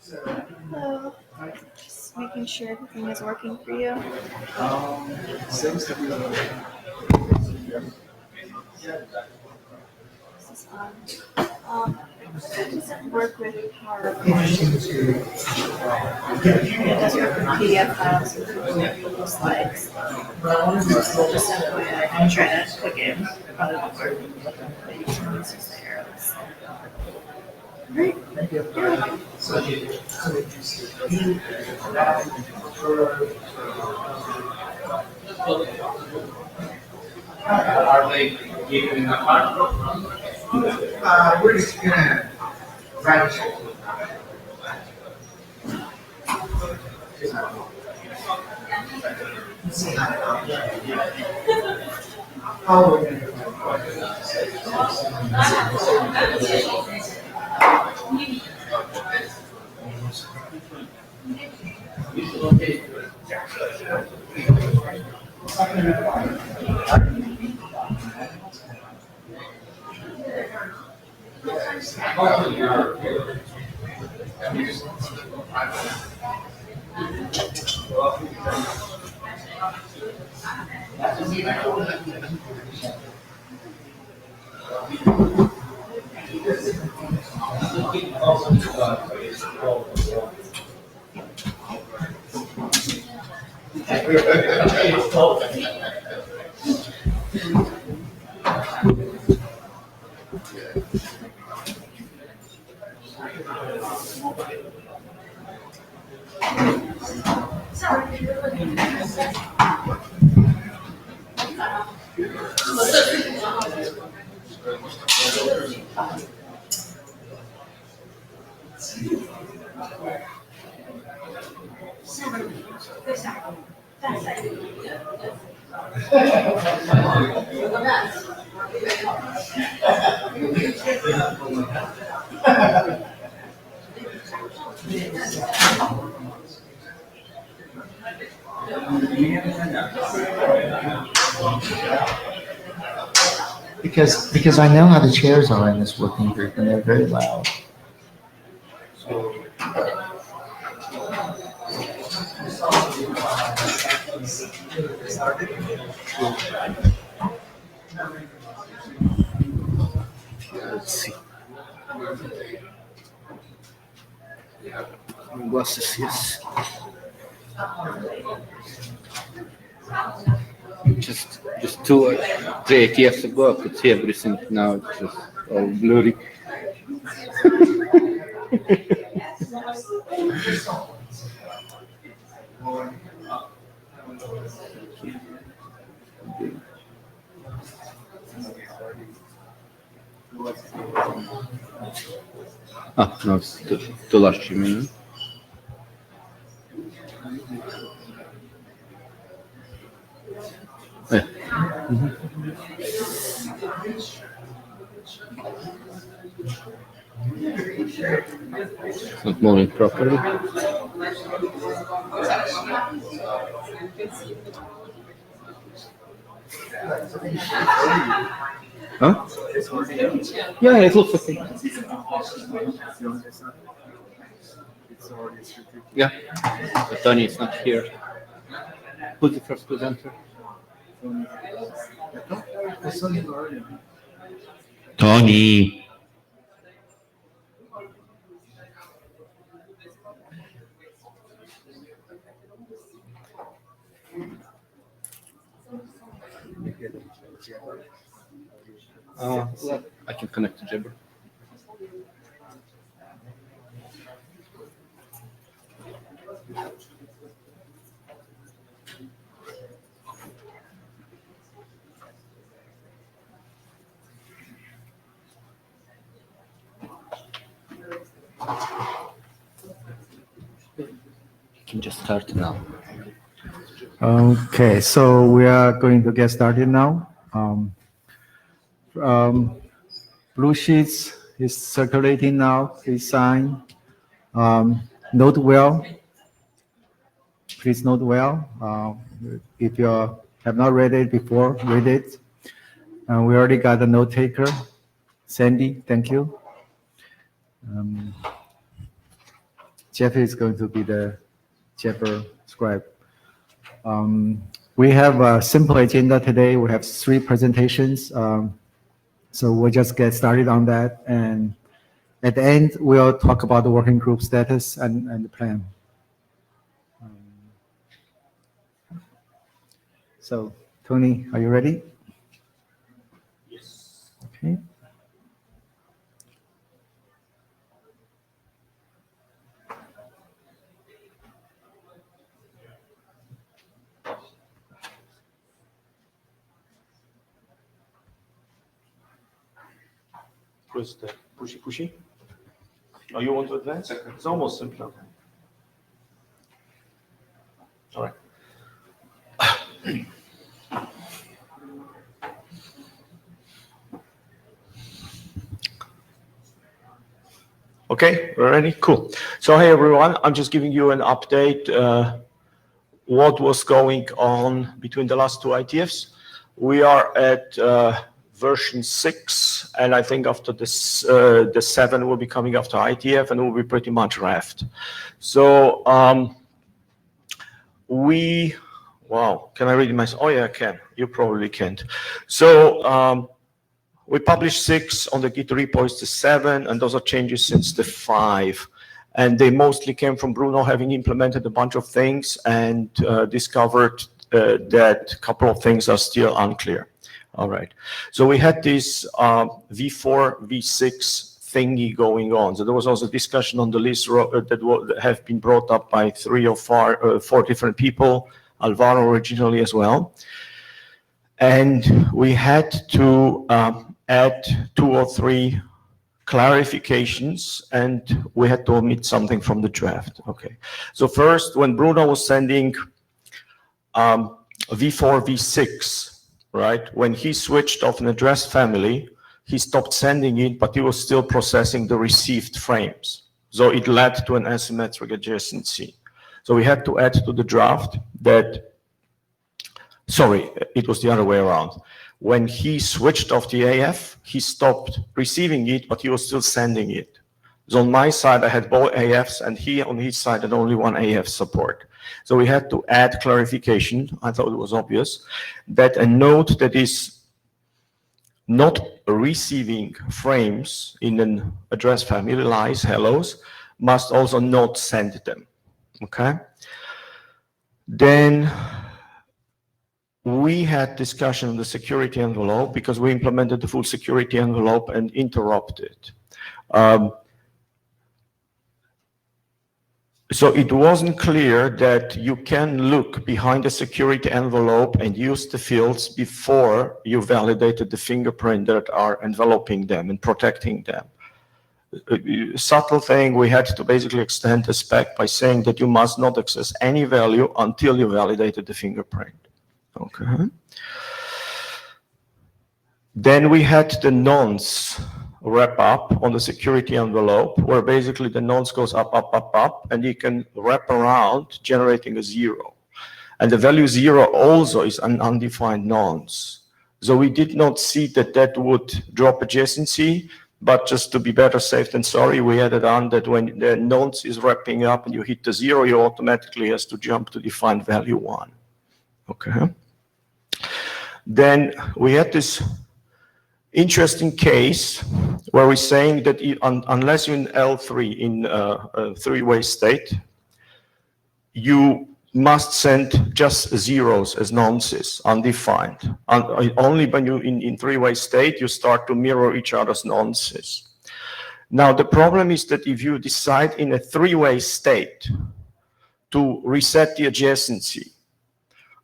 Hello. Just making sure everything is working for you. Seems to be. This is on. It doesn't work with PowerPoint. It does work with PDF files and Google Slides. So just FYI, I'm trying to click in. Probably won't work. But you can use the arrows. Great. You're welcome. Are they giving a part? We're just gonna write it. Because I know how the chairs are in this working group and they're very loud. Let's see. Glasses, yes. Just 3 years ago, I could see everything. Now it's just all blurry. No, it's too large, you mean? Yeah. It's not moving properly. Huh? Yeah, it looks okay. Yeah, but Tony is not here. Who's the first presenter? Tony. Well, I can connect to Jabber. You can just start now. Okay, so we are going to get started now. Blue sheets is circulating now. Please sign. Note well. Please note well. If you have not read it before, read it. We already got a note taker. Sandy, thank you. Jeff is going to be the Jeffer scribe. We have a simple agenda today. We have 3 presentations. So we'll just get started on that. And at the end, we'll talk about the working group status and the plan. So, Tony, are you ready? Yes. Okay. Press the pushy. Oh, you want to advance? It's almost simple. All right. Okay, we're ready? Cool. So, hey everyone, I'm just giving you an update what was going on between the last 2 IETFs. We are at version 6, and I think after this, the 7 will be coming after IETF, and it will be pretty much RIFT. So wow, can I read it myself? Oh yeah, I can. You probably can't. So we published 6 on the Git repo is the 7, and those are changes since the 5. And they mostly came from Bruno having implemented a bunch of things and discovered that a couple of things are still unclear. All right. So we had this V4, V6 thingy going on. So there was also discussion on the list that have been brought up by 3 or 4 different people, Alvaro originally as well. And we had to add 2 or 3 clarifications, and we had to omit something from the draft. Okay. So first, when Bruno was sending V4, V6, right, when he switched off an address family, he stopped sending it, but he was still processing the received frames. So it led to an asymmetric adjacency. So we had to add to the draft that, sorry, it was the other way around. When he switched off the AF, he stopped receiving it, but he was still sending it. So on my side, I had both AFs, and he on his side had only one AF support. So we had to add clarification. I thought it was obvious that a node that is not receiving frames in an address family, lies, hellos, must also not send them. Okay. Then we had discussion on the security envelope because we implemented the full security envelope and interrupted. So it wasn't clear that you can look behind the security envelope and use the fields before you validated the fingerprint that are enveloping them and protecting them. A subtle thing, we had to basically extend the spec by saying that you must not access any value until you validated the fingerprint. Okay. Then we had the nonce wrap up on the security envelope, where basically the nonce goes up, up, up, up, and you can wrap around generating a 0. And the value 0 also is an undefined nonce. So we did not see that that would drop adjacency, but just to be better safe than sorry, we added on that when the nonce is wrapping up and you hit the 0, you automatically has to jump to defined value 1. Okay. Then we had this interesting case where we're saying that unless you're in L3 in a 3-way state, you must send just zeros as nonces, undefined. Only when you're in 3-way state, you start to mirror each other's nonces. Now, the problem is that if you decide in a 3-way state to reset the adjacency,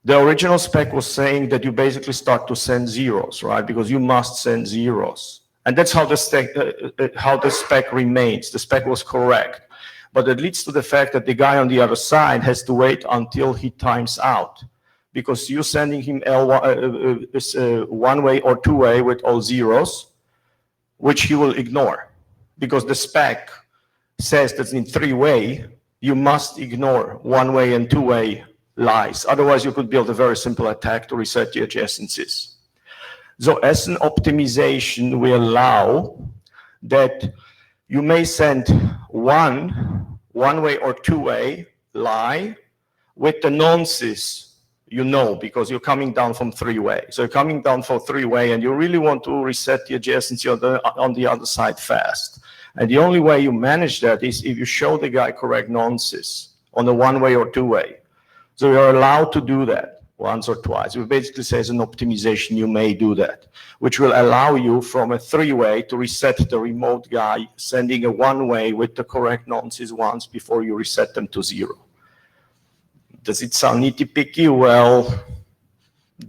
the original spec was saying that you basically start to send zeros, right? Because you must send zeros. And that's how the spec remains. The spec was correct. But it leads to the fact that the guy on the other side has to wait until he times out. Because you're sending him one-way or 2-way with all zeros, which he will ignore. Because the spec says that in 3-way, you must ignore 1-way and 2-way lies. Otherwise, you could build a very simple attack to reset the adjacencies. So as an optimization, we allow that you may send one one-way or two-way lie. With the nonces, you know, because you're coming down from three-way. So you're coming down for three-way and you really want to reset the adjacency on the other side fast. And the only way you manage that is if you show the guy correct nonces on the one-way or two-way. So you're allowed to do that once or twice. We basically say as an optimization, you may do that, which will allow you from a three-way to reset the remote guy, sending a one-way with the correct nonces once before you reset them to zero. Does it sound nitty-picky? Well,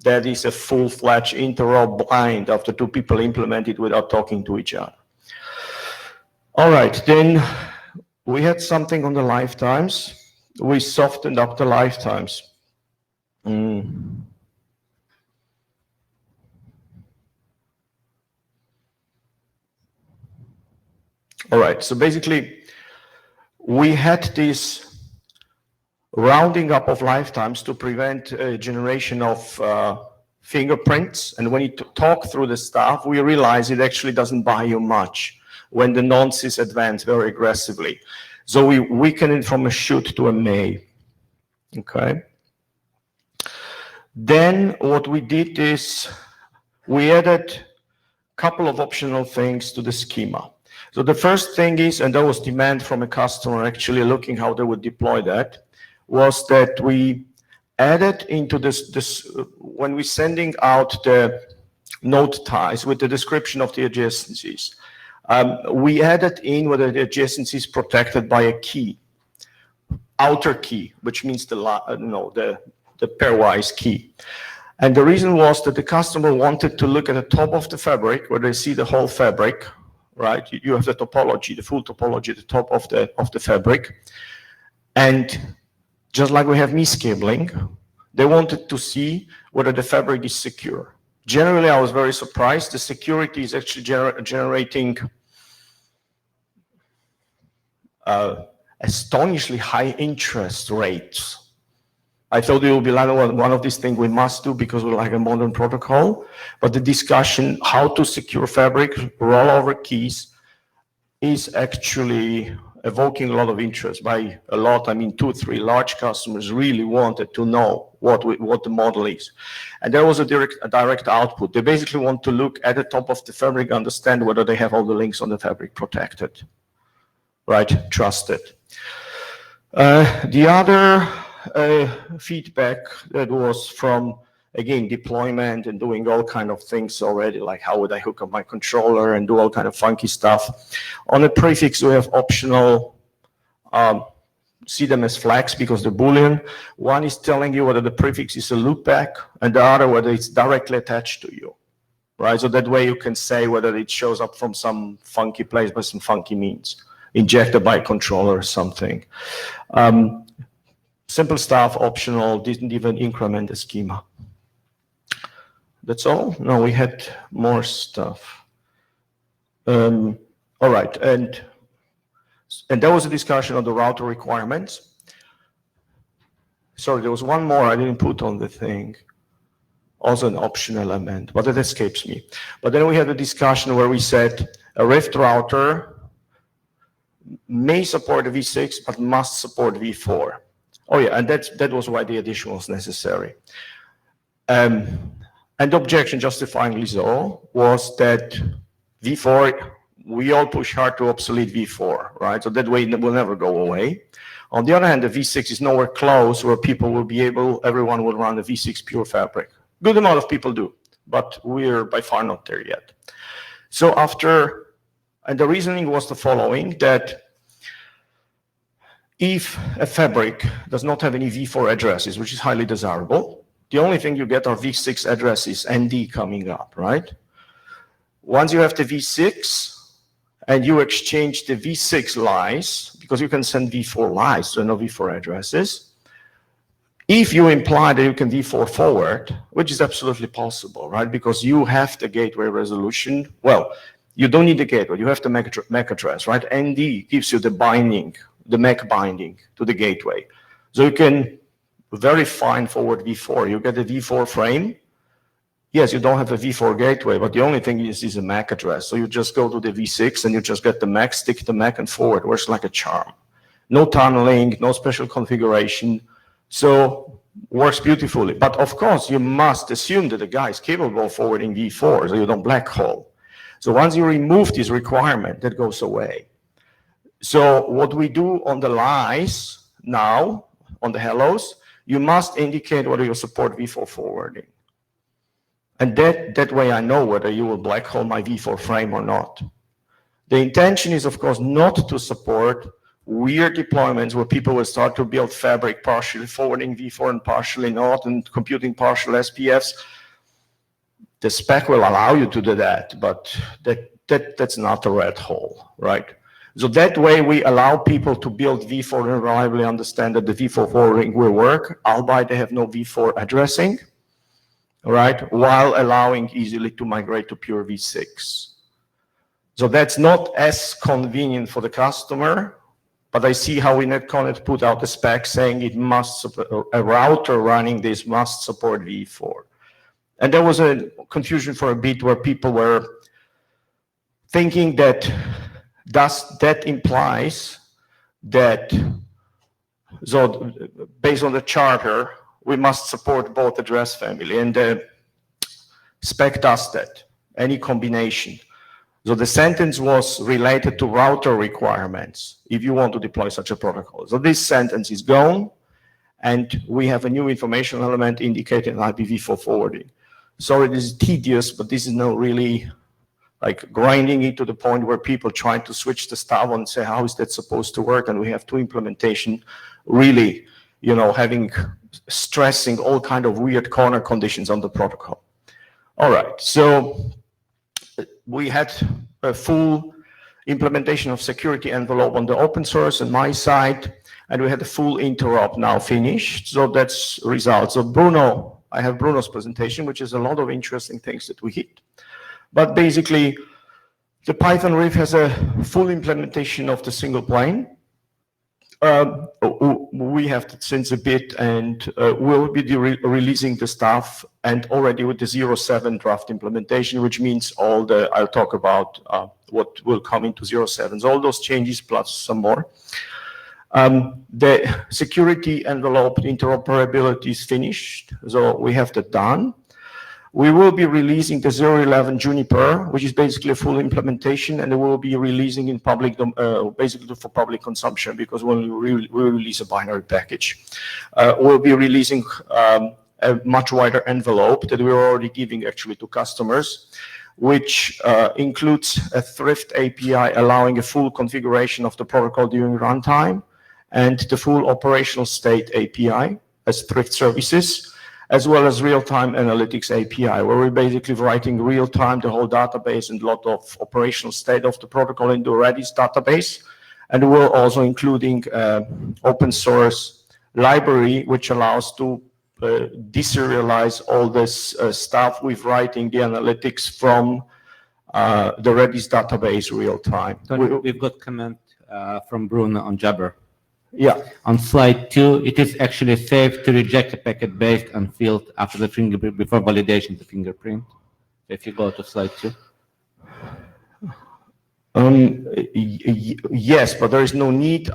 that is a full-fledged interop blind after two people implement it without talking to each other. All right, then we had something on the lifetimes. We softened up the lifetimes. All right, so basically we had this rounding up of lifetimes to prevent a generation of fingerprints. And when you talk through the stuff, we realize it actually doesn't buy you much when the nonces advance very aggressively. So we weaken it from a should to a may. Okay. Then what we did is we added a couple of optional things to the schema. So the first thing is, and there was demand from a customer actually looking how they would deploy that, was that we added into this when we're sending out the node ties with the description of the adjacencies, we added in whether the adjacency is protected by a key, outer key, which means the pairwise key. And the reason was that the customer wanted to look at the top of the fabric where they see the whole fabric, right? You have the topology, the full topology at the top of the fabric. And just like we have miscabling, they wanted to see whether the fabric is secure. Generally, I was very surprised. The security is actually generating astonishingly high interest rates. I thought it would be like one of these things we must do because we're like a modern protocol. But the discussion how to secure fabric, rollover keys, is actually evoking a lot of interest. By a lot, I mean 2 or 3 large customers really wanted to know what the model is. And there was a direct output. They basically want to look at the top of the fabric, understand whether they have all the links on the fabric protected, right? Trusted. The other feedback that was from, again, deployment and doing all kind of things already, like how would I hook up my controller and do all kind of funky stuff. On a prefix, we have optional, see them as flags because they're Boolean. One is telling you whether the prefix is a loopback, and the other whether it's directly attached to you, right? So that way you can say whether it shows up from some funky place by some funky means, injected by a controller or something. Simple stuff, optional, didn't even increment the schema. That's all? No, we had more stuff. All right, and there was a discussion on the router requirements. Sorry, there was one more I didn't put on the thing. Also an option element, but it escapes me. But then we had a discussion where we said a Rift router may support a V6, but must support V4. Oh yeah, and that was why the addition was necessary. And the objection, justifyingly so, was that V4, we all push hard to obsolete V4, right? So that way it will never go away. On the other hand, the V6 is nowhere close where people will be able, everyone will run the V6 pure fabric. Good amount of people do, but we're by far not there yet. So and the reasoning was the following, that if a fabric does not have any V4 addresses, which is highly desirable, the only thing you get are V6 addresses, ND coming up, right? Once you have the V6 and you exchange the V6 lies, because you can send V4 lies, so no V4 addresses, if you imply that you can V4 forward, which is absolutely possible, right? Because you have the gateway resolution. Well, you don't need the gateway, you have the MAC address, right? ND gives you the binding, the MAC binding to the gateway. So you can very fine forward V4. You get a V4 frame. Yes, you don't have a V4 gateway, but the only thing is a MAC address. So you just go to the V6 and you just get the MAC, stick the MAC and forward. Works like a charm. no tunneling, no special configuration. So works beautifully. But of course, you must assume that the guy is capable of forwarding V4, so you don't black hole. So once you remove this requirement, that goes away. So what we do on the lies now, on the hellos, you must indicate whether you support V4 forwarding. And that way I know whether you will black hole my V4 frame or not. The intention is, of course, not to support weird deployments where people will start to build fabric partially forwarding V4 and partially not, and computing partial SPFs. The spec will allow you to do that, but that's not a red hole, right? So that way we allow people to build V4 and reliably understand that the V4 forwarding will work, albeit they have no V4 addressing, right? While allowing easily to migrate to pure V6. So that's not as convenient for the customer, but I see how in NetConnet put out a spec saying it must support, a router running this must support V4. And there was a confusion for a bit where people were thinking that that implies that, so based on the charter, we must support both address family, and the spec does that, any combination. So the sentence was related to router requirements if you want to deploy such a protocol. So this sentence is gone, and we have a new information element indicating IPv4 forwarding. Sorry, this is tedious, but this is not really like grinding it to the point where people try to switch the stuff and say, how is that supposed to work? And we have two implementation really, stressing all kind of weird corner conditions on the protocol. All right, so we had a full implementation of security envelope on the open source on my side, and we had a full interop now finished. So that's results. So Bruno, I have Bruno's presentation, which is a lot of interesting things that we hit. But basically, the Python RIF has a full implementation of the single plane. We have that since a bit, and we'll be releasing the stuff, and already with the 07 draft implementation, which means I'll talk about what will come into 07s, all those changes plus some more. The security envelope interoperability is finished, so we have that done. We will be releasing the 011 Juniper, which is basically a full implementation, and we will be releasing in public, basically for public consumption, because when we release a binary package, we'll be releasing a much wider envelope that we're already giving actually to customers, which includes a Thrift API allowing a full configuration of the protocol during runtime, and the full operational state API as Thrift services, as well as real-time analytics API, where we're basically writing real-time the whole database and a lot of operational state of the protocol into a Redis database. And we're also including open source library, which allows to deserialize all this stuff with writing the analytics from the Redis database real-time. We've got comment from Bruno on Jabber. Yeah. On slide 2, it is actually safe to reject a packet based on field after the fingerprint before validation of the fingerprint. If you go to slide 2. Yes, but there is no need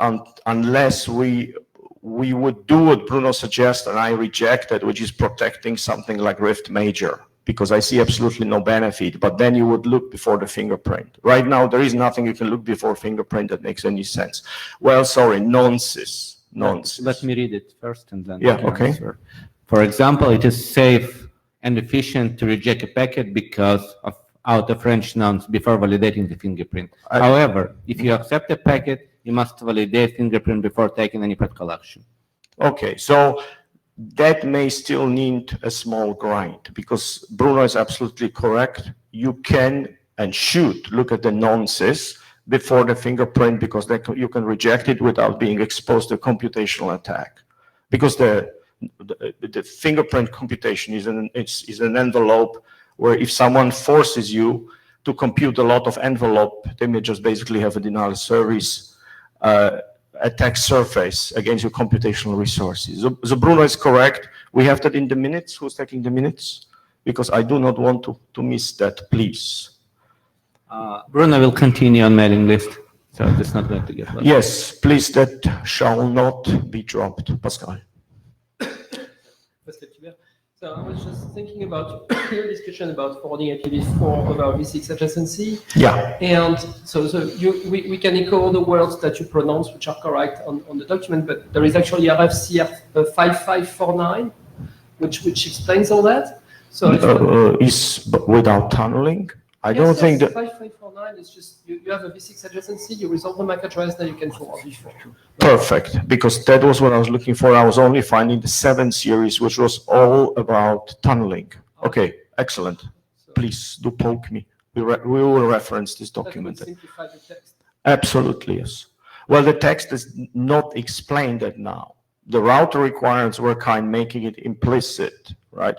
unless we would do what Bruno suggests and I reject it, which is protecting something like Rift Major, because I see absolutely no benefit, but then you would look before the fingerprint. Right now, there is nothing you can look before fingerprint that makes any sense. Well, sorry, nonsense. Let me read it first and then. Yeah, okay. Answer. For example, it is safe and efficient to reject a packet because of out-of-range nonce before validating the fingerprint. However, if you accept a packet, you must validate fingerprint before taking any protocol action. Okay, so that may still need a small grind, because Bruno is absolutely correct. You can and should look at the nonces before the fingerprint, because you can reject it without being exposed to a computational attack. Because the fingerprint computation is an envelope where if someone forces you to compute a lot of envelope, they may just basically have a denial of service attack surface against your computational resources. So Bruno is correct. We have that in the minutes. Who's taking the minutes? Because I do not want to miss that, please. Bruno will continue on mailing list. So it's not going to get lost. Yes, please, that shall not be dropped, Pascal. So I was just thinking about your discussion about forwarding IPv4 over V6 adjacency. Yeah. And so we can echo all the words that you pronounce, which are correct on the document, but there is actually a RFCF5549, which explains all that. So Is without tunneling? I don't think that. 5549 is just you have a V6 adjacency, you resolve the MAC address, then you can forward V4. Perfect, because that was what I was looking for. I was only finding the 7 series, which was all about tunneling. Okay, excellent. Please do poke me. We will reference this document. That would simplify the text. Absolutely, yes. Well, the text is not explained that now. The router requirements were making it implicit, right?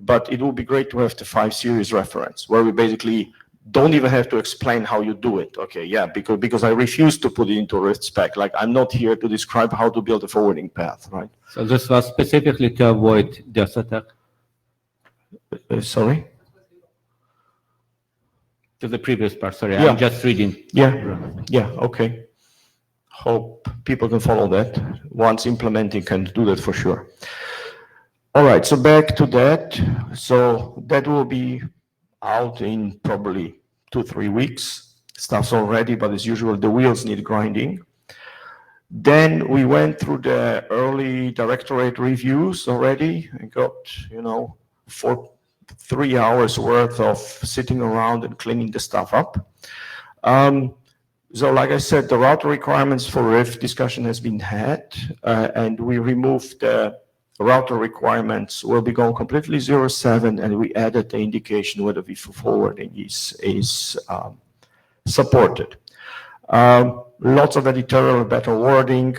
But it would be great to have the 5 series reference where we basically don't even have to explain how you do it. Okay, yeah, because I refuse to put it into Rift spec. Like, I'm not here to describe how to build a forwarding path, right? So this was specifically to avoid DOS attack? Sorry? To the previous part, sorry, Yeah. I'm just reading. Yeah, okay. Hope people can follow that. Once implementing can do that for sure. All right, so back to that. So that will be out in probably 2-3 weeks. Stuff's all ready, but as usual, the wheels need grinding. Then we went through the early directorate reviews already and got, 3 hours worth of sitting around and cleaning the stuff up. So like I said, the router requirements for Rift discussion has been had, and we removed the router requirements will be going completely 0.7, and we added the indication whether v4 forwarding is supported. Lots of editorial, better wording.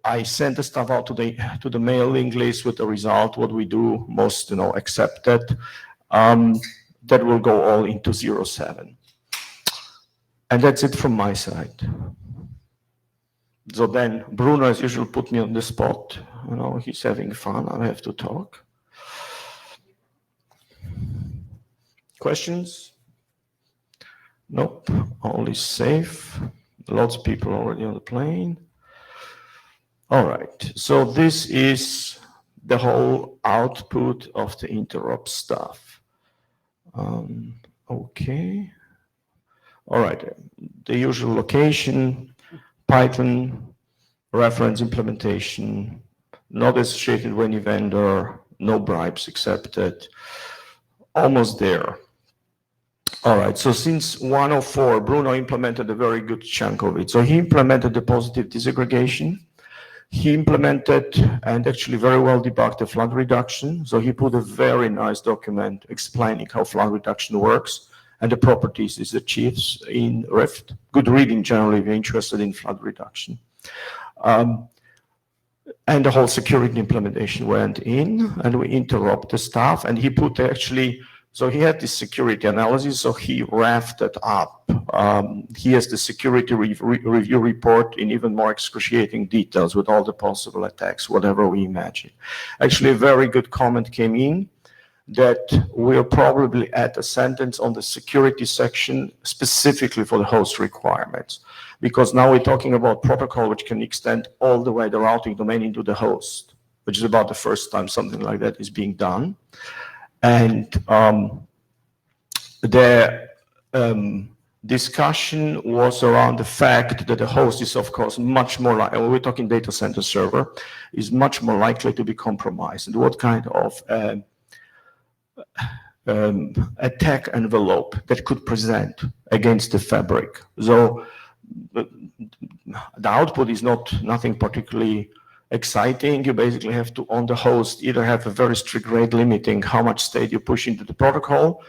I sent the stuff out to the mailing list with the result. What we do, most accept that. That will go all into 0.7. And that's it from my side. So then Bruno, as usual, put me on the spot. He's having fun. I have to talk. Questions? Nope. All is safe. Lots of people already on the plane. All right. So this is the whole output of the interop stuff. Okay. All right. The usual location. Python, reference implementation, not associated with any vendor, no bribes accepted, almost there. All right, so since 104, Bruno implemented a very good chunk of it. So he implemented the positive disaggregation. He implemented and actually very well debugged the flood reduction. So he put a very nice document explaining how flood reduction works and the properties it achieves in Rift. Good reading generally if you're interested in flood reduction. And the whole security implementation went in, and we interrupt the stuff, and he put actually, so he had this security analysis, so he wrapped it up. He has the security review report in even more excruciating details with all the possible attacks, whatever we imagine. Actually, a very good comment came in that we'll probably add a sentence on the security section specifically for the host requirements, because now we're talking about protocol which can extend all the way the routing domain into the host, which is about the first time something like that is being done. And the discussion was around the fact that the host is, of course, much more likely, when we're talking data center server, is much more likely to be compromised. And what kind of attack envelope that could present against the fabric. So the output is nothing particularly exciting. You basically have to, on the host, either have a very strict rate limiting how much state you push into the protocol,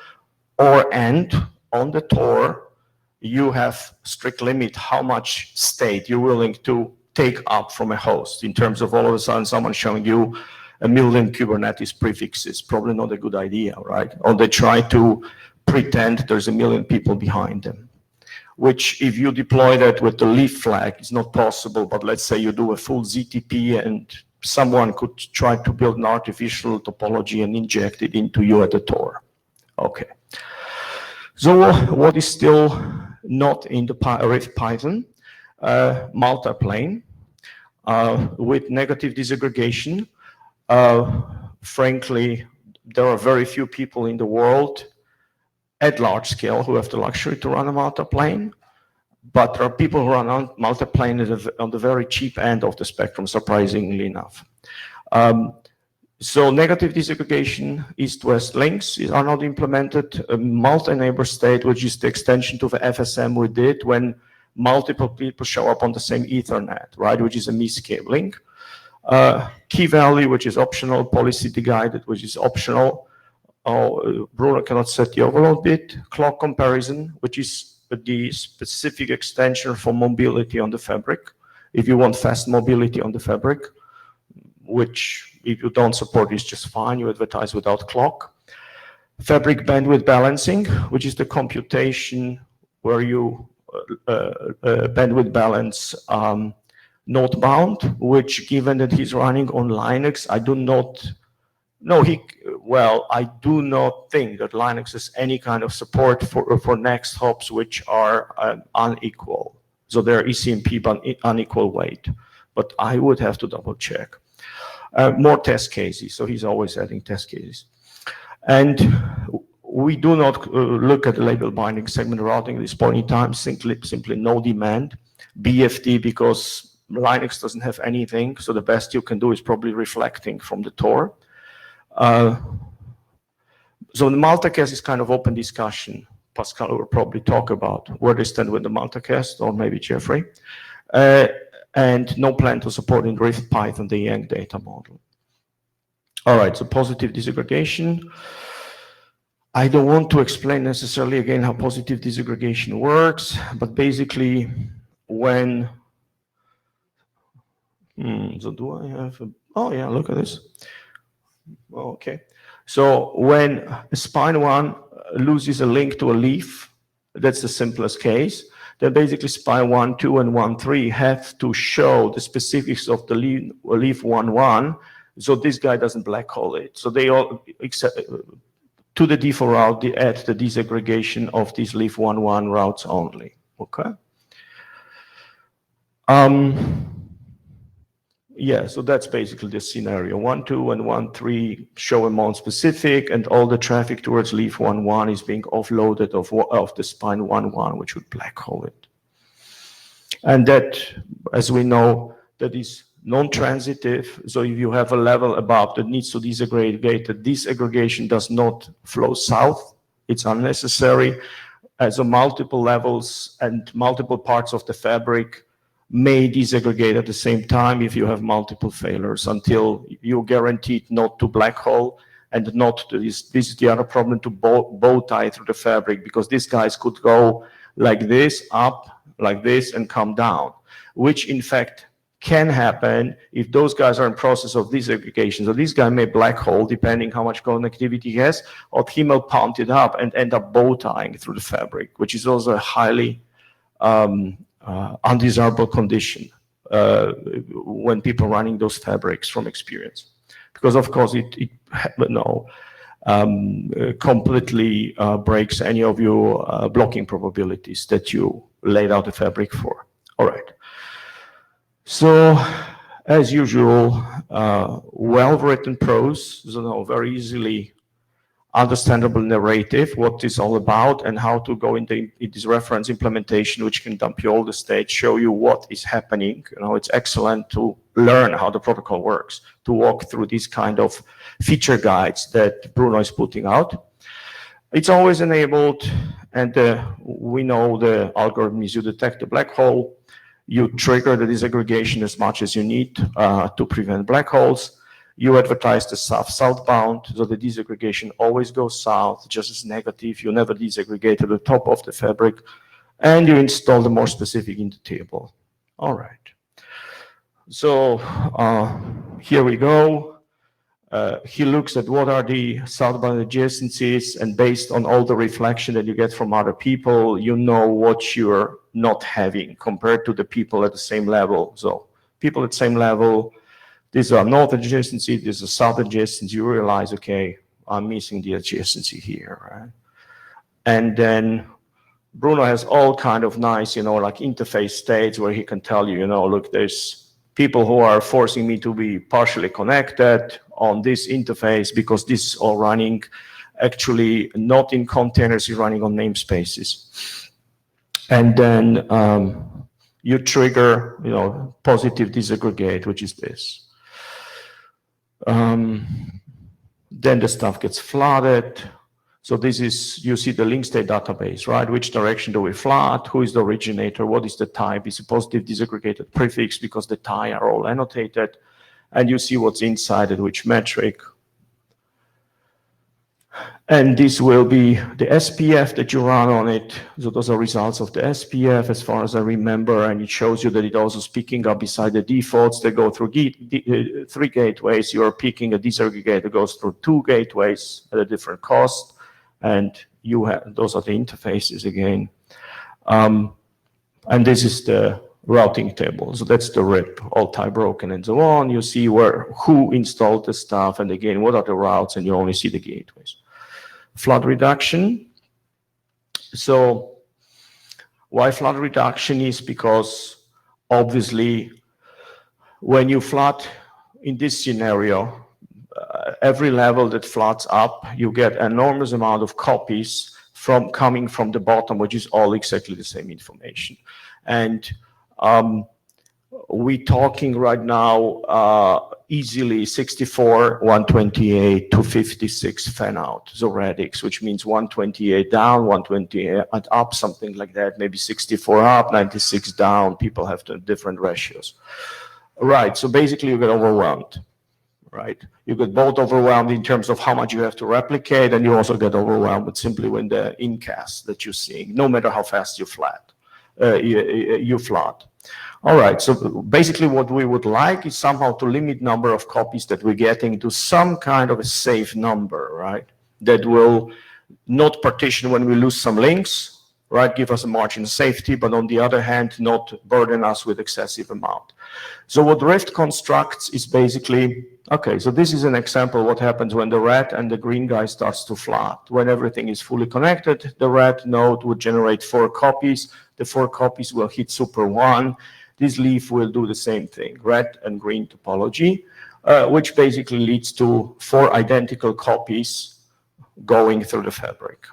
and on the Tor, you have strict limit how much state you're willing to take up from a host in terms of all of a sudden someone showing you 1 million Kubernetes prefixes, probably not a good idea, right? Or they try to pretend there's 1 million people behind them, which if you deploy that with the leaf flag, is not possible. But let's say you do a full ZTP and someone could try to build an artificial topology and inject it into you at the Tor. Okay. So what is still not in the Rift Python? Multiplane with negative disaggregation. Frankly, there are very few people in the world at large scale who have the luxury to run a multiplane, but there are people who run on multiplane on the very cheap end of the spectrum, surprisingly enough. So negative disaggregation, east-west links are not implemented. A multi-neighbor state, which is the extension to the FSM we did when multiple people show up on the same Ethernet, right, which is a MISCAPE link. Key value, which is optional, policy guided, which is optional. Bruno cannot set the overload bit. Clock comparison, which is the specific extension for mobility on the fabric. If you want fast mobility on the fabric, which if you don't support is just fine, you advertise without clock. Fabric bandwidth balancing, which is the computation where you bandwidth balance node bound, which given that he's running on Linux, I do not think that Linux has any kind of support for next hops which are unequal. So they're ECMP but unequal weight, but I would have to double check. More test cases, so he's always adding test cases. And we do not look at the label binding segment routing at this point in time, simply no demand. BFD, because Linux doesn't have anything, so the best you can do is probably reflecting from the Tor. So the multicast is kind of open discussion. Pascal will probably talk about where they stand with the multicast, or maybe Jeffrey. And no plan to support in Rift Python the Yang data model. All right, so positive disaggregation. I don't want to explain necessarily again how positive disaggregation works, but basically when, so do I have, oh yeah, look at this. Okay, so when spine 1 loses a link to a leaf, that's the simplest case. Then basically spine 1, 2, and 1, 3 have to show the specifics of the leaf 1, 1, so this guy doesn't black hole it. So they all, except to the default route, they add the disaggregation of these leaf 1, 1 routes only, okay? Yeah, so that's basically the scenario. 1, 2, and 1, 3 show a mount specific, and all the traffic towards leaf 1, 1 is being offloaded of the spine 1, 1, which would black hole it. And that, as we know, that is non-transitive. So if you have a level above that needs to disaggregate, the disaggregation does not flow south. It's unnecessary. So multiple levels and multiple parts of the fabric may disaggregate at the same time if you have multiple failures until you're guaranteed not to black hole and not to this is the other problem, to bow tie through the fabric, because these guys could go like this, up, like this, and come down, which in fact can happen if those guys are in process of disaggregation. So this guy may black hole depending how much connectivity he has, or he may pound it up and end up bow tying through the fabric, which is also a highly undesirable condition when people are running those fabrics from experience, because of course it completely breaks any of your blocking probabilities that you laid out the fabric for. All right. So as usual, well-written prose, so very easily understandable narrative, what it's all about, and how to go into this reference implementation, which can dump you all the state, show you what is happening. You know, it's excellent to learn how the protocol works, to walk through these kind of feature guides that Bruno is putting out. It's always enabled, and we know the algorithm is you detect the black hole, you trigger the disaggregation as much as you need to prevent black holes. You advertise the southbound, so the disaggregation always goes south, just as negative. You never disaggregate at the top of the fabric, and you install the more specific in the table. All right. So here we go. He looks at what are the southbound adjacencies, and based on all the reflection that you get from other people, you know what you're not having compared to the people at the same level. So people at the same level, these are north adjacency, this is south adjacency. You realize, okay, I'm missing the adjacency here, right? And then Bruno has all kind of nice, like interface states where he can tell you, look, there's people who are forcing me to be partially connected on this interface because this is all running actually not in containers, it's running on namespaces. And then you trigger, positive disaggregate, which is this. Then the stuff gets flooded. So this is, you see the link state database, right? Which direction do we flood? Who is the originator? What is the type? Is a positive disaggregated prefix because the TIE are all annotated. And you see what's inside it, which metric. And this will be the SPF that you run on it. So those are results of the SPF as far as I remember. And it shows you that it also is picking up beside the defaults that go through 3 gateways. You're picking a disaggregator that goes through 2 gateways at a different cost. And you have, those are the interfaces again. And this is the routing table. So that's the RIP, all type broken and so on. You see who installed the stuff. And again, what are the routes? And you only see the gateways. Flood reduction. So why flood reduction is because obviously when you flood in this scenario, every level that floods up, you get an enormous amount of copies coming from the bottom, which is all exactly the same information. And we're talking right now easily 64, 128, 256 fan out, so radix, which means 128 down, 128 up, something like that, maybe 64 up, 96 down. People have different ratios. Right, so basically you get overwhelmed. Right, you get both overwhelmed in terms of how much you have to replicate, and you also get overwhelmed with simply when the incast that you're seeing, no matter how fast you flood. All right, so basically what we would like is somehow to limit number of copies that we're getting to some kind of a safe number, right? That will not partition when we lose some links, right? Give us a margin of safety, but on the other hand, not burden us with excessive amount. So what Rift constructs is basically, okay, so this is an example of what happens when the red and the green guy starts to flood. When everything is fully connected, the red node would generate 4 copies. The 4 copies will hit super 1. This leaf will do the same thing, red and green topology, which basically leads to 4 identical copies going through the fabric.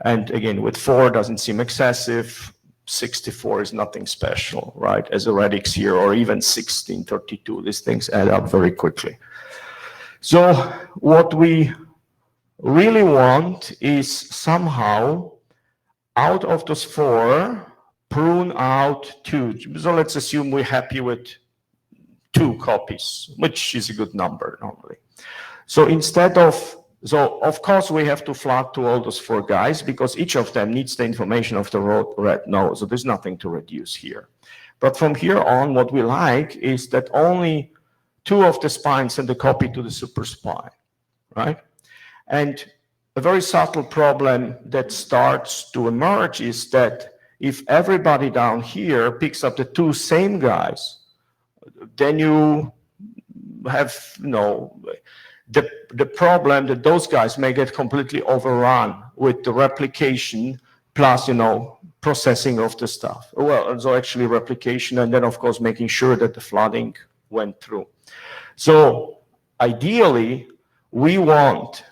And again, with 4 doesn't seem excessive. 64 is nothing special, right? As a radix here, or even 16, 32, these things add up very quickly. So what we really want is somehow out of those 4, prune out 2. So let's assume we're happy with 2 copies, which is a good number normally. So instead of, so of course we have to flood to all those 4 guys because each of them needs the information of the red node. So there's nothing to reduce here. But from here on, what we like is that only 2 of the spines send a copy to the super spine, right? And a very subtle problem that starts to emerge is that if everybody down here picks up the 2 same guys, then you have, the problem that those guys may get completely overrun with the replication plus, processing of the stuff. Well, so actually replication, and then of course making sure that the flooding went through. So ideally, we want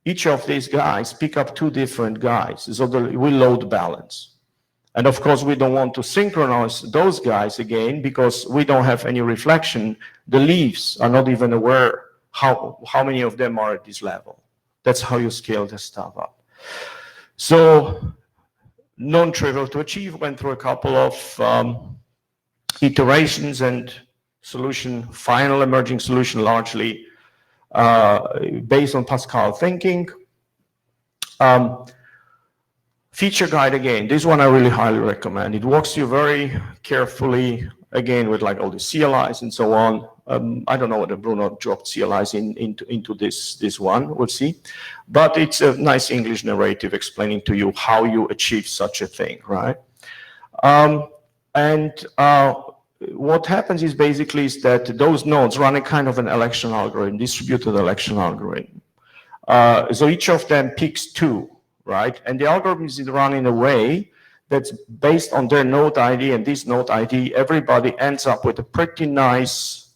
each of these guys pick up 2 different guys, so we load balance. And of course, we don't want to synchronize those guys again because we don't have any reflection. The leaves are not even aware how many of them are at this level. That's how you scale the stuff up. So non-trivial to achieve, went through a couple of iterations and final emerging solution largely based on Pascal thinking. Feature guide again, this one I really highly recommend. It walks you very carefully, again, with like all the CLIs and so on. I don't know whether Bruno dropped CLIs into this one, we'll see. But it's a nice English narrative explaining to you how you achieve such a thing, right? What happens is basically is that those nodes run a kind of an election algorithm, distributed election algorithm. So each of them picks 2. right? And the algorithm is run in a way that's based on their node ID, and this node ID, everybody ends up with a pretty nice,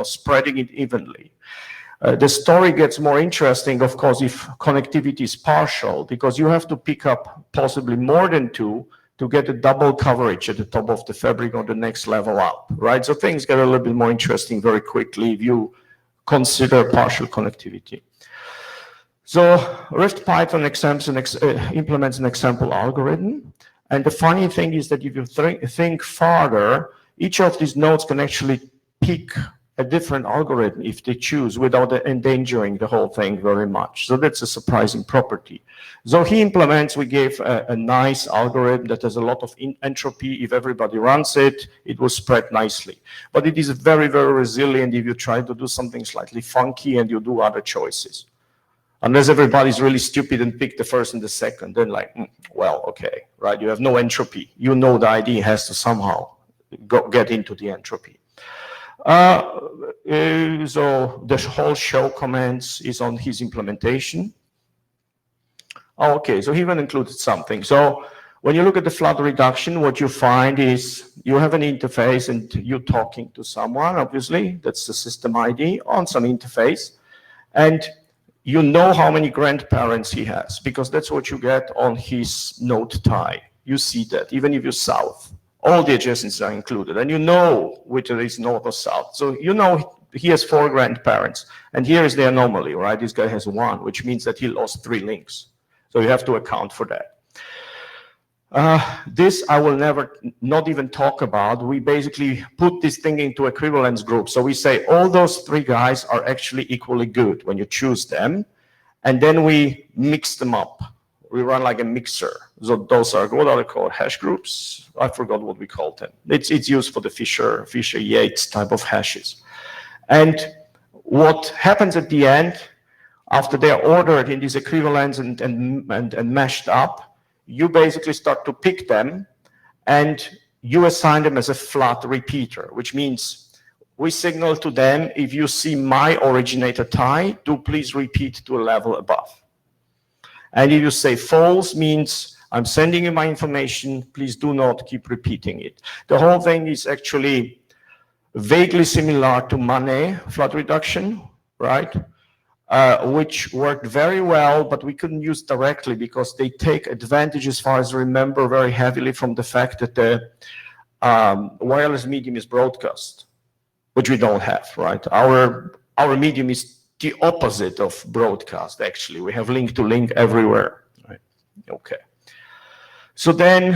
spreading it evenly. The story gets more interesting, of course, if connectivity is partial, because you have to pick up possibly more than two to get a double coverage at the top of the fabric on the next level up, right? So things get a little bit more interesting very quickly if you consider partial connectivity. So Rift Python implements an example algorithm. And the funny thing is that if you think farther, each of these nodes can actually pick a different algorithm if they choose without endangering the whole thing very much. So that's a surprising property. So he implements, we gave a nice algorithm that has a lot of entropy. If everybody runs it, it will spread nicely. But it is very, very resilient if you try to do something slightly funky and you do other choices. Unless everybody's really stupid and pick the first and the second, then like, well, okay, right? You have no entropy. You know the ID has to somehow get into the entropy. So the whole show comments is on his implementation. Okay, so he even included something. So when you look at the flood reduction, what you find is you have an interface and you're talking to someone, obviously, that's the system ID on some interface. And you know how many grandparents he has, because that's what you get on his node tie. You see that, even if you're south. All the adjacencies are included, and you know which is north or south. So you know he has 4 grandparents, and here is the anomaly, right? This guy has 1, which means that he lost 3 links. So you have to account for that. This I will not even talk about. We basically put this thing into equivalence group. So we say all those 3 guys are actually equally good when you choose them, and then we mix them up. We run like a mixer. So those are, what are they called? Hash groups? I forgot what we called them. It's used for the Fisher-Yates type of hashes. And what happens at the end, after they are ordered in these equivalents and meshed up, you basically start to pick them and you assign them as a flat repeater, which means we signal to them, if you see my originator tie, do please repeat to a level above. And if you say false, means I'm sending you my information, please do not keep repeating it. The whole thing is actually vaguely similar to Manet flood reduction, right? Which worked very well, but we couldn't use directly because they take advantage, as far as I remember, very heavily from the fact that the wireless medium is broadcast, which we don't have, right? Our medium is the opposite of broadcast, actually. We have link-to-link everywhere, right? Okay. So then,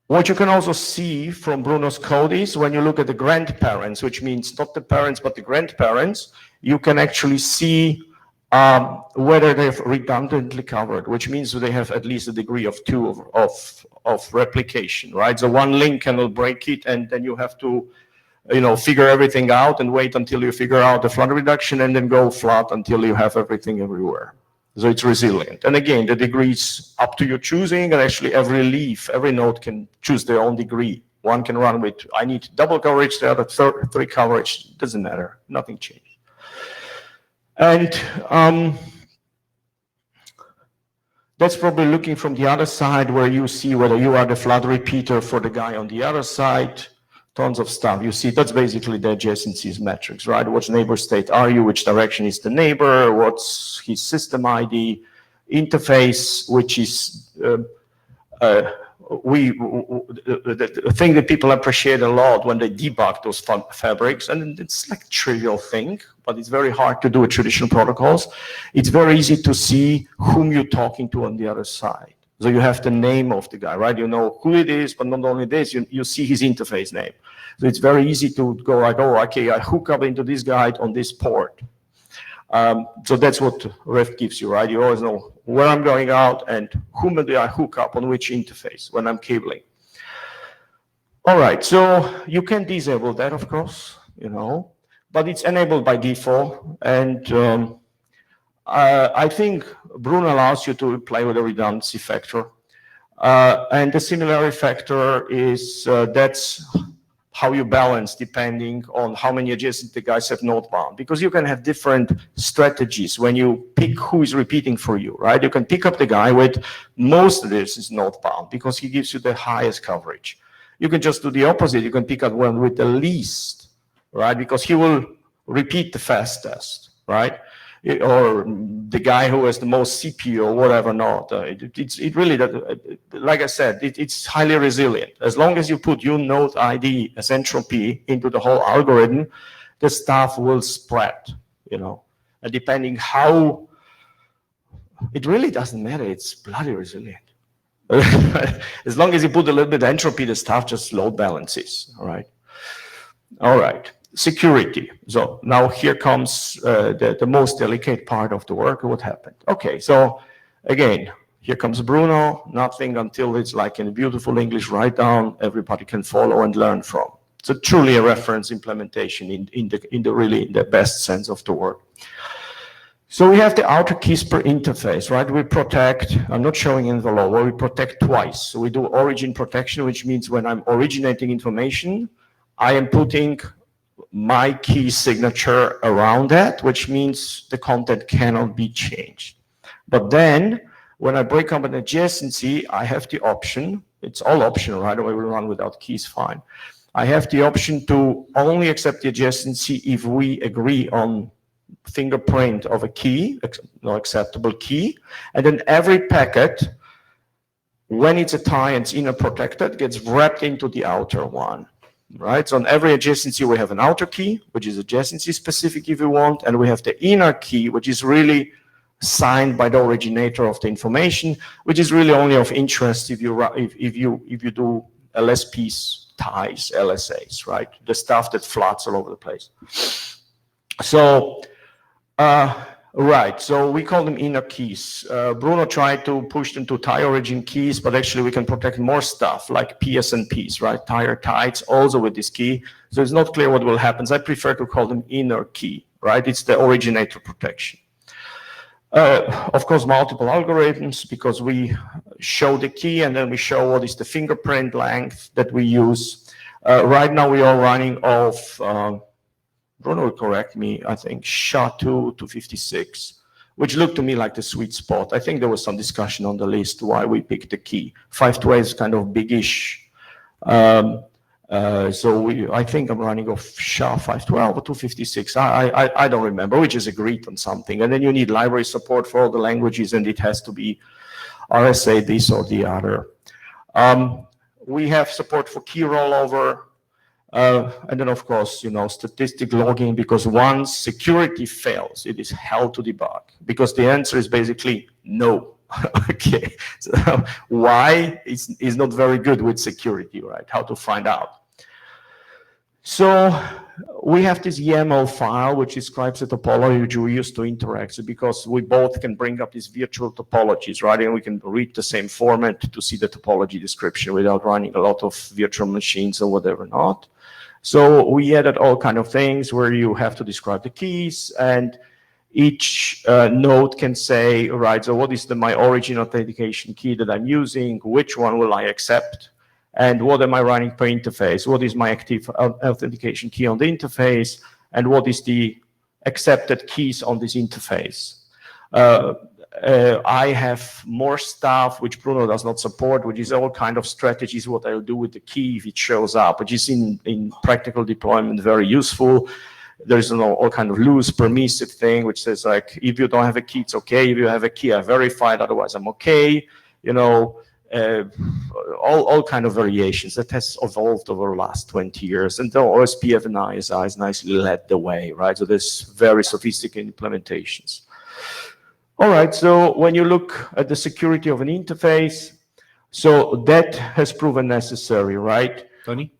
what you can also see from Bruno's code is when you look at the grandparents, which means not the parents, but the grandparents, you can actually see whether they've redundantly covered, which means they have at least a degree of 2 of replication, right? So one link cannot break it, and then you have to figure everything out and wait until you figure out the flood reduction and then go flat until you have everything everywhere. So it's resilient. And again, the degree is up to your choosing, and actually every leaf, every node can choose their own degree. One can run with, I need double coverage, the other 3 coverage, doesn't matter, nothing changed. And that's probably looking from the other side where you see whether you are the flood repeater for the guy on the other side. Tons of stuff. You see, that's basically the adjacencies matrix, right? Which neighbor state are you? Which direction is the neighbor? What's his system ID? Interface, which is the thing that people appreciate a lot when they debug those fabrics, and it's like a trivial thing, but it's very hard to do with traditional protocols. It's very easy to see whom you're talking to on the other side. So you have the name of the guy, right? You know who it is, but not only this, you see his interface name. So it's very easy to go like, oh, okay, I hook up into this guy on this port. So that's what Rift gives you, right? You always know where I'm going out and whom do I hook up on which interface when I'm cabling. All right, so you can disable that, of course, but it's enabled by default. And I think Bruno allows you to play with the redundancy factor. And the similarity factor is that's how you balance depending on how many adjacent the guys have node bound, because you can have different strategies when you pick who is repeating for you, right? You can pick up the guy with most of this is node bound because he gives you the highest coverage. You can just do the opposite. You can pick up one with the least, right? Because he will repeat the fastest, right? Or the guy who has the most CPU or whatever not. It really, like I said, it's highly resilient. As long as you put your node ID as entropy into the whole algorithm, the stuff will spread, you know. And depending how, it really doesn't matter. It's bloody resilient. As long as you put a little bit of entropy, the stuff just load balances, all right? All right. Security. So now here comes the most delicate part of the work. What happened? Okay, so again, here comes Bruno. Nothing until it's like in a beautiful English write down, everybody can follow and learn from. So truly a reference implementation in the best sense of the word. So we have the outer keys per interface, right? We protect, I'm not showing in the law, where we protect twice. So we do origin protection, which means when I'm originating information, I am putting my key signature around that, which means the content cannot be changed. But then when I break up an adjacency, I have the option, it's all optional, right? We run without keys, fine. I have the option to only accept the adjacency if we agree on fingerprint of a key, no acceptable key. And then every packet, when it's a tie and it's inner protected, gets wrapped into the outer one. Right, so on every adjacency we have an outer key, which is adjacency specific if you want, and we have the inner key, which is really signed by the originator of the information, which is really only of interest if you do LSPs, ties, LSAs, right? The stuff that floods all over the place. So, right, so we call them inner keys. Bruno tried to push them to tie origin keys, but actually we can protect more stuff like PS and Ps, right? Tire tides also with this key. So it's not clear what will happen. So I prefer to call them inner key, right? It's the originator protection. Of course, multiple algorithms, because we show the key and then we show what is the fingerprint length that we use. Right now we are running off, Bruno will correct me, I think SHA-2 which looked to me like the sweet spot. I think there was some discussion on the list why we picked the key. 512 is kind of biggish. So I think I'm running off SHA-512 or 256. I don't remember. We just agreed on something. And then you need library support for all the languages, and it has to be RSA this or the other. We have support for key rollover. And then, of course, you know, statistic logging, because once security fails, it is hell to debug, because the answer is basically no. Okay, so why is not very good with security, right? How to find out. So we have this YAML file which describes the topology which we use to interact, so because we both can bring up these virtual topologies, right? And we can read the same format to see the topology description without running a lot of virtual machines or whatever not. So we added all kind of things where you have to describe the keys, and each node can say, right, so what is my origin authentication key that I'm using? Which one will I accept? And what am I running per interface? What is my active authentication key on the interface? And what is the accepted keys on this interface? I have more stuff which Bruno does not support, which is all kind of strategies what I'll do with the key if it shows up, which is in practical deployment very useful. There's all kind of loose permissive thing which says, like, if you don't have a key, it's okay. If you have a key, I verify it, otherwise I'm okay. You know, all kind of variations that has evolved over the last 20 years. And the OSPF and ISI has nicely led the way, right? So there's very sophisticated implementations. All right, so when you look at the security of an interface, so that has proven necessary, right? Tony?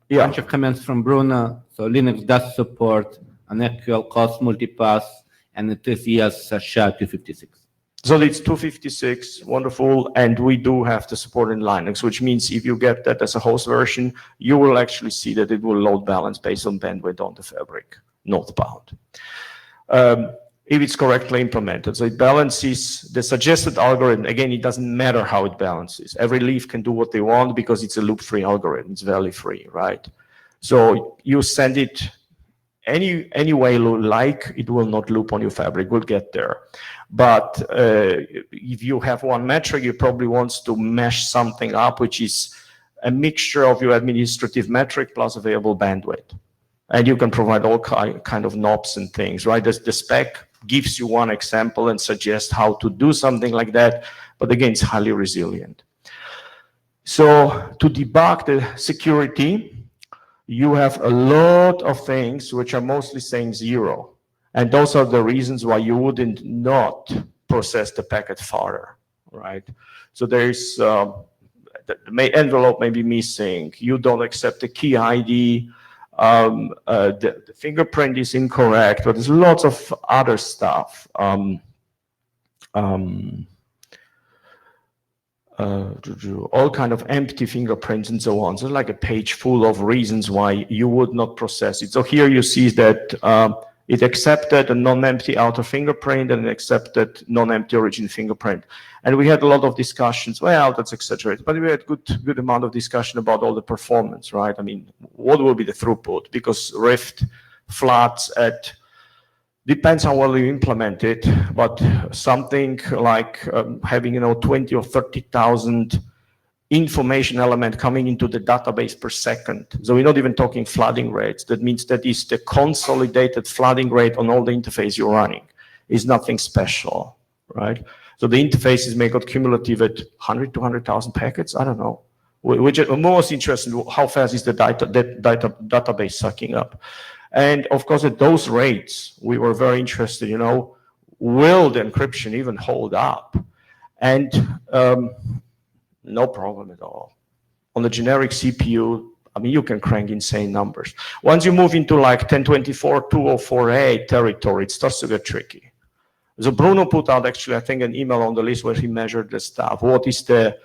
Yeah. Bunch of comments from Bruno. So Linux does support an equal cost multipass, and it is ES SHA-256. So it's 256, wonderful, and we do have the support in Linux, which means if you get that as a host version, you will actually see that it will load balance based on bandwidth on the fabric, not bound. If it's correctly implemented. So it balances the suggested algorithm. Again, it doesn't matter how it balances. Every leaf can do what they want because it's a loop-free algorithm. It's value-free, right? So you send it any way you like, it will not loop on your fabric. We'll get there. But if you have one metric, you probably want to mesh something up, which is a mixture of your administrative metric plus available bandwidth. And you can provide all kind of knobs and things, right? The spec gives you one example and suggests how to do something like that. But again, it's highly resilient. So to debug the security, you have a lot of things which are mostly saying 0. And those are the reasons why you wouldn't not process the packet further, right? So there is, the envelope may be missing. You don't accept the key ID. The fingerprint is incorrect, but there's lots of other stuff. All kind of empty fingerprints and so on. So like a page full of reasons why you would not process it. So here you see that it accepted a non-empty outer fingerprint and it accepted non-empty origin fingerprint. And we had a lot of discussions. Well, that's exaggerated, but we had good amount of discussion about all the performance, right? I mean, what will be the throughput? Because Rift floods at, depends how well you implement it, but something like having 20 or 30,000 information element coming into the database per second. So we're not even talking flooding rates. That means that is the consolidated flooding rate on all the interface you're running. Is nothing special, right? So the interfaces may got cumulative at 100 to 100,000 packets. I don't know. Which are most interested in how fast is the database sucking up. And of course, at those rates, we were very interested, will the encryption even hold up? And no problem at all. On the generic CPU, I mean, you can crank insane numbers. Once you move into like 1024.204a territory, it starts to get tricky. So Bruno put out actually, I think, an email on the list where he measured the stuff. What is the,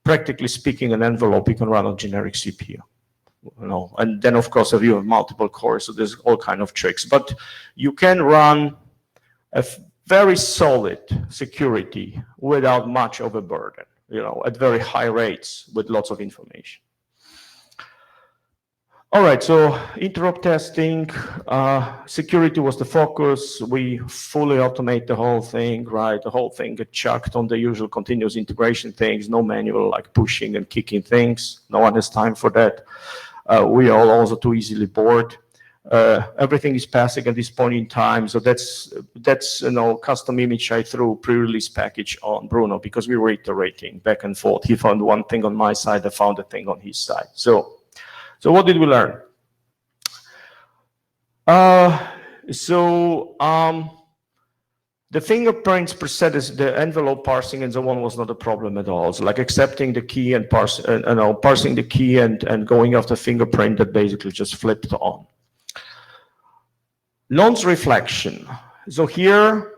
practically speaking, an envelope you can run on generic CPU? And then of course, if you have multiple cores, so there's all kind of tricks. But you can run a very solid security without much of a burden. At very high rates with lots of information. All right, so interrupt testing, security was the focus. We fully automate the whole thing, right? The whole thing gets chucked on the usual continuous integration things, no manual like pushing and kicking things. No one has time for that. We are also too easily bored. Everything is passing at this point in time. So that's custom image I threw pre-release package on Bruno because we were iterating back and forth. He found one thing on my side, I found a thing on his side. So what did we learn? The fingerprints per set is the envelope parsing and so on was not a problem at all. So like accepting the key and parsing the key and going after fingerprint that basically just flipped on. Nonce reflection. So here,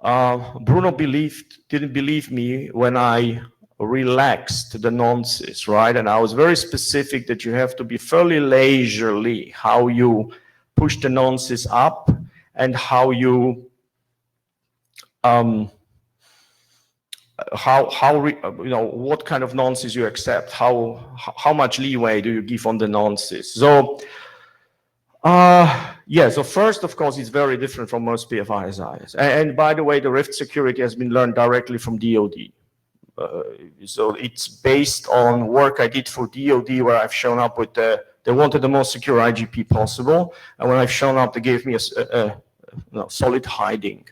Bruno didn't believe me when I relaxed the nonces, right? And I was very specific that you have to be fairly leisurely how you push the nonces up and how you what kind of nonces you accept, how much leeway do you give on the nonces. So so first, of course, it's very different from most PFISIs. And by the way, the Rift security has been learned directly from DoD. So it's based on work I did for DoD where I've shown up with they wanted the most secure IGP possible. And when I've shown up, they gave me a solid hiding.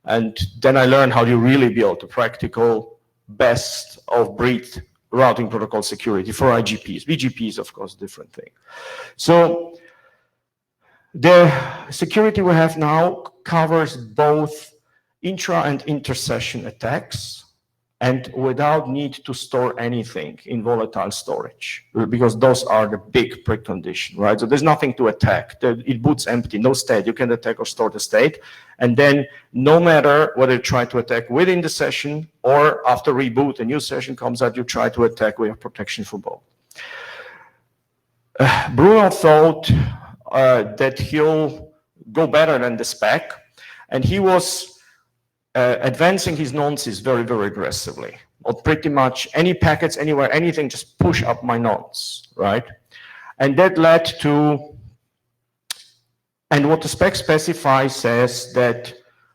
And then I learned how to really build a practical best of breed routing protocol security for IGPs. BGP is, of course, a different thing. So the security we have now covers both intra and inter-session attacks and without need to store anything in volatile storage, because those are the big precondition, right? So there's nothing to attack. It boots empty, no state. You can attack or store the state. And then no matter whether you try to attack within the session or after reboot, a new session comes out, you try to attack, we have protection for both. Bruno thought that he'll go better than the spec, and he was advancing his nonces very, very aggressively. Or pretty much any packets, anywhere, anything, just push up my nonce, right? And that led to, and what the spec specifies says that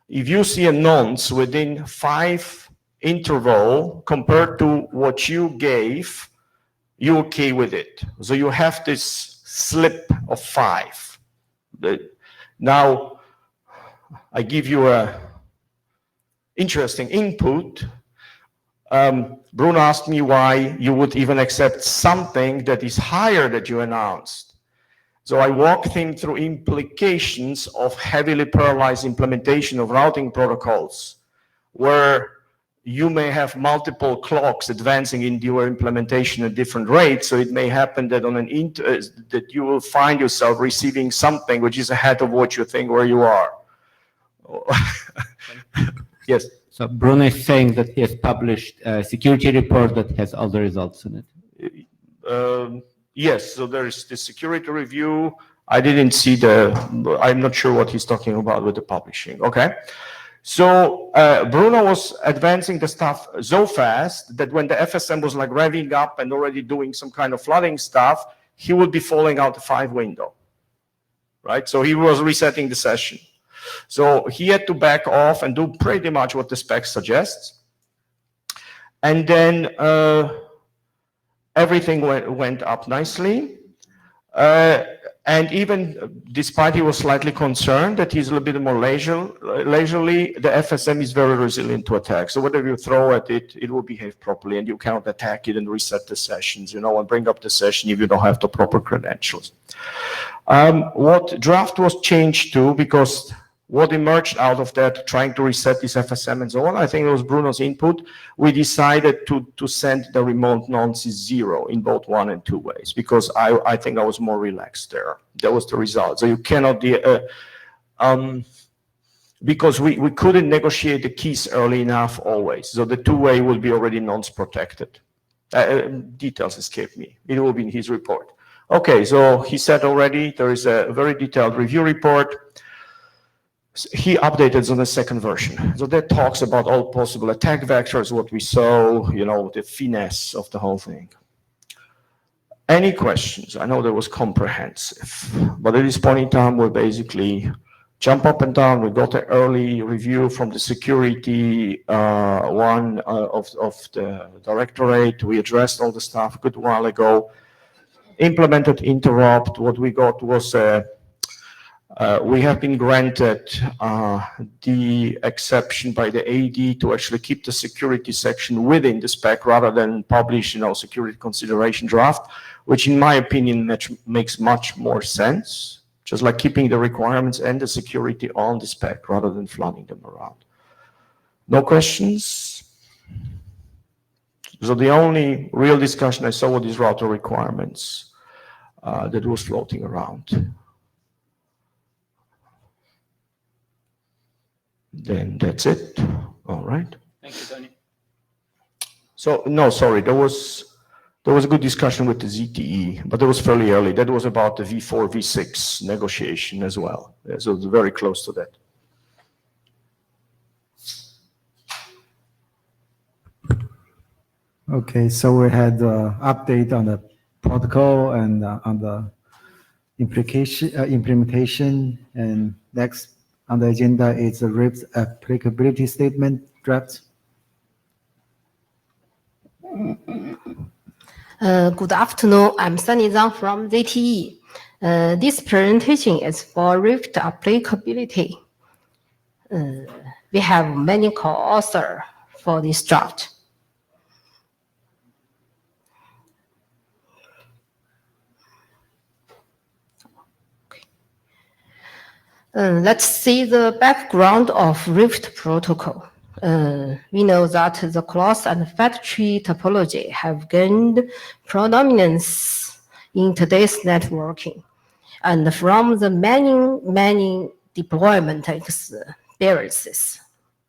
if you see a nonce within 5 interval compared to what you gave, you're okay with it. So you have this slip of 5. Now, I give you a interesting input. Bruno asked me why you would even accept something that is higher that you announced. So I walked him through implications of heavily parallelized implementation of routing protocols, where you may have multiple clocks advancing in your implementation at different rates. So it may happen that on that you will find yourself receiving something which is ahead of what you think where you are. Yes. So Bruno is saying that he has published a security report that has all the results in it. Yes, so there is the security review. I didn't see I'm not sure what he's talking about with the publishing. Okay. So Bruno was advancing the stuff so fast that when the FSM was like revving up and already doing some kind of flooding stuff, he would be falling out the 5 window, right? So he was resetting the session. So he had to back off and do pretty much what the spec suggests. And then everything went up nicely. And even despite he was slightly concerned that he's a little bit more leisurely, the FSM is very resilient to attack. So whatever you throw at it, it will behave properly, and you cannot attack it and reset the sessions, and bring up the session if you don't have the proper credentials. What draft was changed to, because what emerged out of that, trying to reset this FSM and so on, I think it was Bruno's input, we decided to send the remote nonces 0 in both 1 and 2 ways, because I think I was more relaxed there. That was the result. So you cannot, because we couldn't negotiate the keys early enough always. So the 2-way will be already nonce protected. Details escape me. It will be in his report. Okay, so he said already there is a very detailed review report. He updated on the second version. So that talks about all possible attack vectors, what we saw, the finesse of the whole thing. Any questions? I know that was comprehensive, but at this point in time, we basically jump up and down. We got an early review from the security one of the directorate. We addressed all the stuff a good while ago. Implemented interrupt. What we got was we have been granted the exception by the AD to actually keep the security section within the spec rather than publish, security consideration draft, which in my opinion makes much more sense. Just like keeping the requirements and the security on the spec rather than flooding them around. No questions? So the only real discussion I saw were these router requirements that was floating around. Then that's it. All right. Thank you, Tony. So no, sorry, there was a good discussion with the ZTE, but that was fairly early. That was about the V4, V6 negotiation as well. Yeah, so it's very close to that. Okay, so we had update on the protocol and on the implementation, and next on the agenda is the RIFT applicability statement draft. Good afternoon. I'm Sunny Zhang from ZTE. This presentation is for RIFT applicability. We have many co-authors for this draft. Let's see the background of RIFT protocol. We know that the class and fat tree topology have gained predominance in today's networking. And from the many deployment experiences,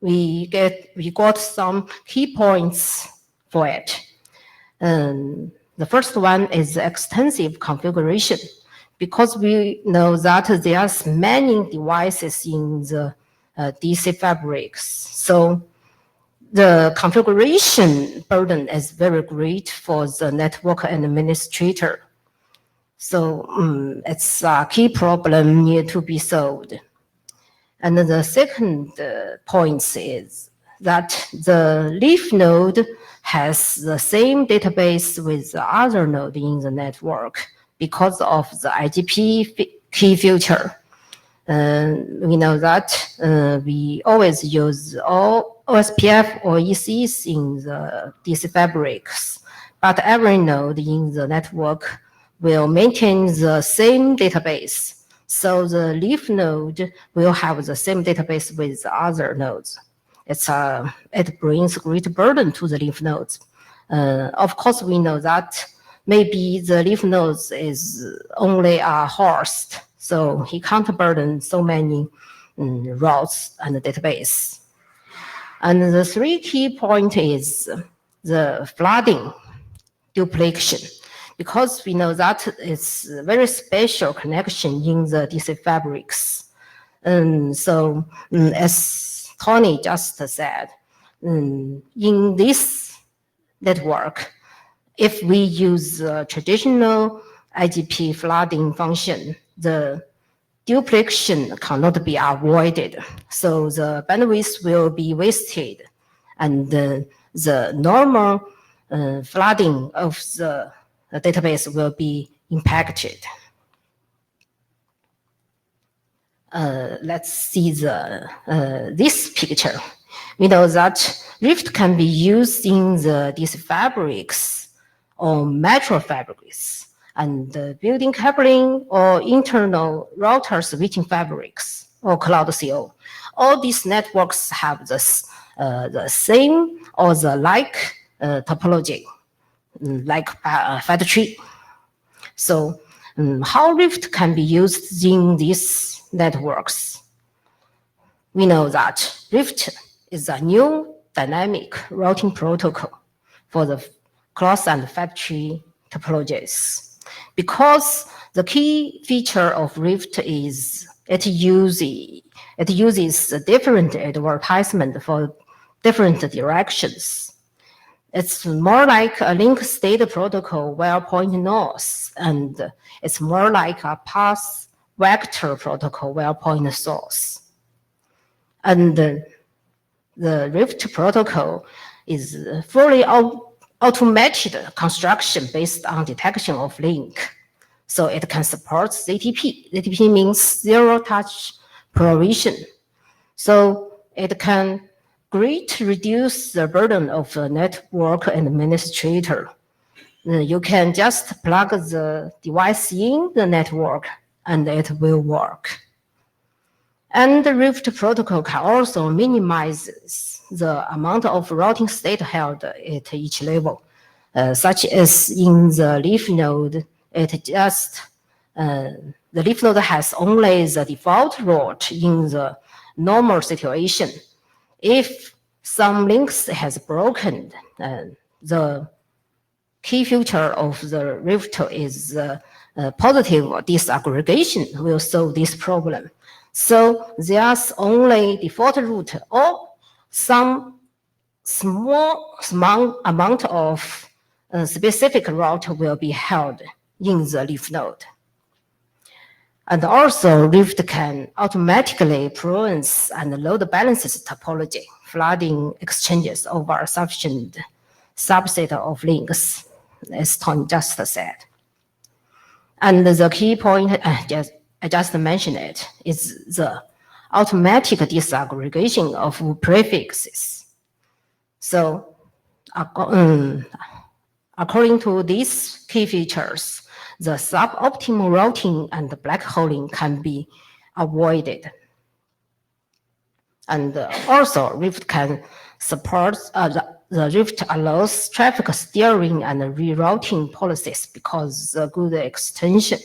we got some key points for it. The first one is extensive configuration, because we know that there's many devices in the DC fabrics. So the configuration burden is very great for the network administrator. So it's a key problem need to be solved. And the second point is that the leaf node has the same database with the other node in the network because of the IGP key feature. We know that we always use all OSPF or ECs in the DC fabrics, but every node in the network will maintain the same database. So the leaf node will have the same database with the other nodes. It brings great burden to the leaf nodes. Of course, we know that maybe the leaf nodes is only a host, so he can't burden so many routes and the database. And the three key point is the flooding duplication, because we know that it's a very special connection in the DC fabrics. So as Tony just said, in this network, if we use traditional IGP flooding function, the duplication cannot be avoided. So the bandwidth will be wasted, and the normal flooding of the database will be impacted. Let's see this picture. We know that Rift can be used in the DC fabrics or metro fabrics, and building cabling or internal router switching fabrics or cloud CO. All these networks have the same or the like topology, like fat tree. So how Rift can be used in these networks? We know that Rift is a new dynamic routing protocol for the cross and fat tree topologies. Because the key feature of Rift is it uses different advertisement for different directions. It's more like a link state protocol where pointing north, and it's more like a path vector protocol where pointing south. And the Rift protocol is fully automated construction based on detection of link. So it can support ZTP. ZTP means zero touch provision. So it can greatly reduce the burden of the network administrator. You can just plug the device in the network and it will work. And the Rift protocol can also minimize the amount of routing state held at each level, such as in the leaf node, the leaf node has only the default route in the normal situation. If some links has broken, the key feature of the Rift is positive disaggregation will solve this problem. So there's only default route or some small amount of specific route will be held in the leaf node. And also Rift can automatically province and load balances topology, flooding exchanges over a sufficient subset of links, as Tom just said. And the key point, I just mentioned it, is the automatic disaggregation of prefixes. So according to these key features, the suboptimal routing and black holing can be avoided. And also Rift can support, the Rift allows traffic steering and rerouting policies because the good extension.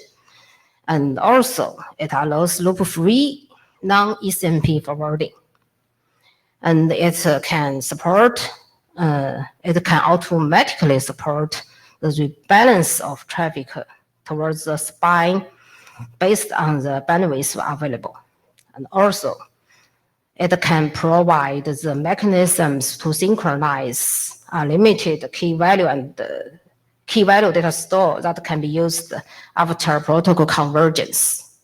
And also it allows loop-free non-SMP forwarding. And it can support, it can automatically support the rebalance of traffic towards the spine based on the bandwidth available. And also, it can provide the mechanisms to synchronize a limited key value and key value data store that can be used after protocol convergence.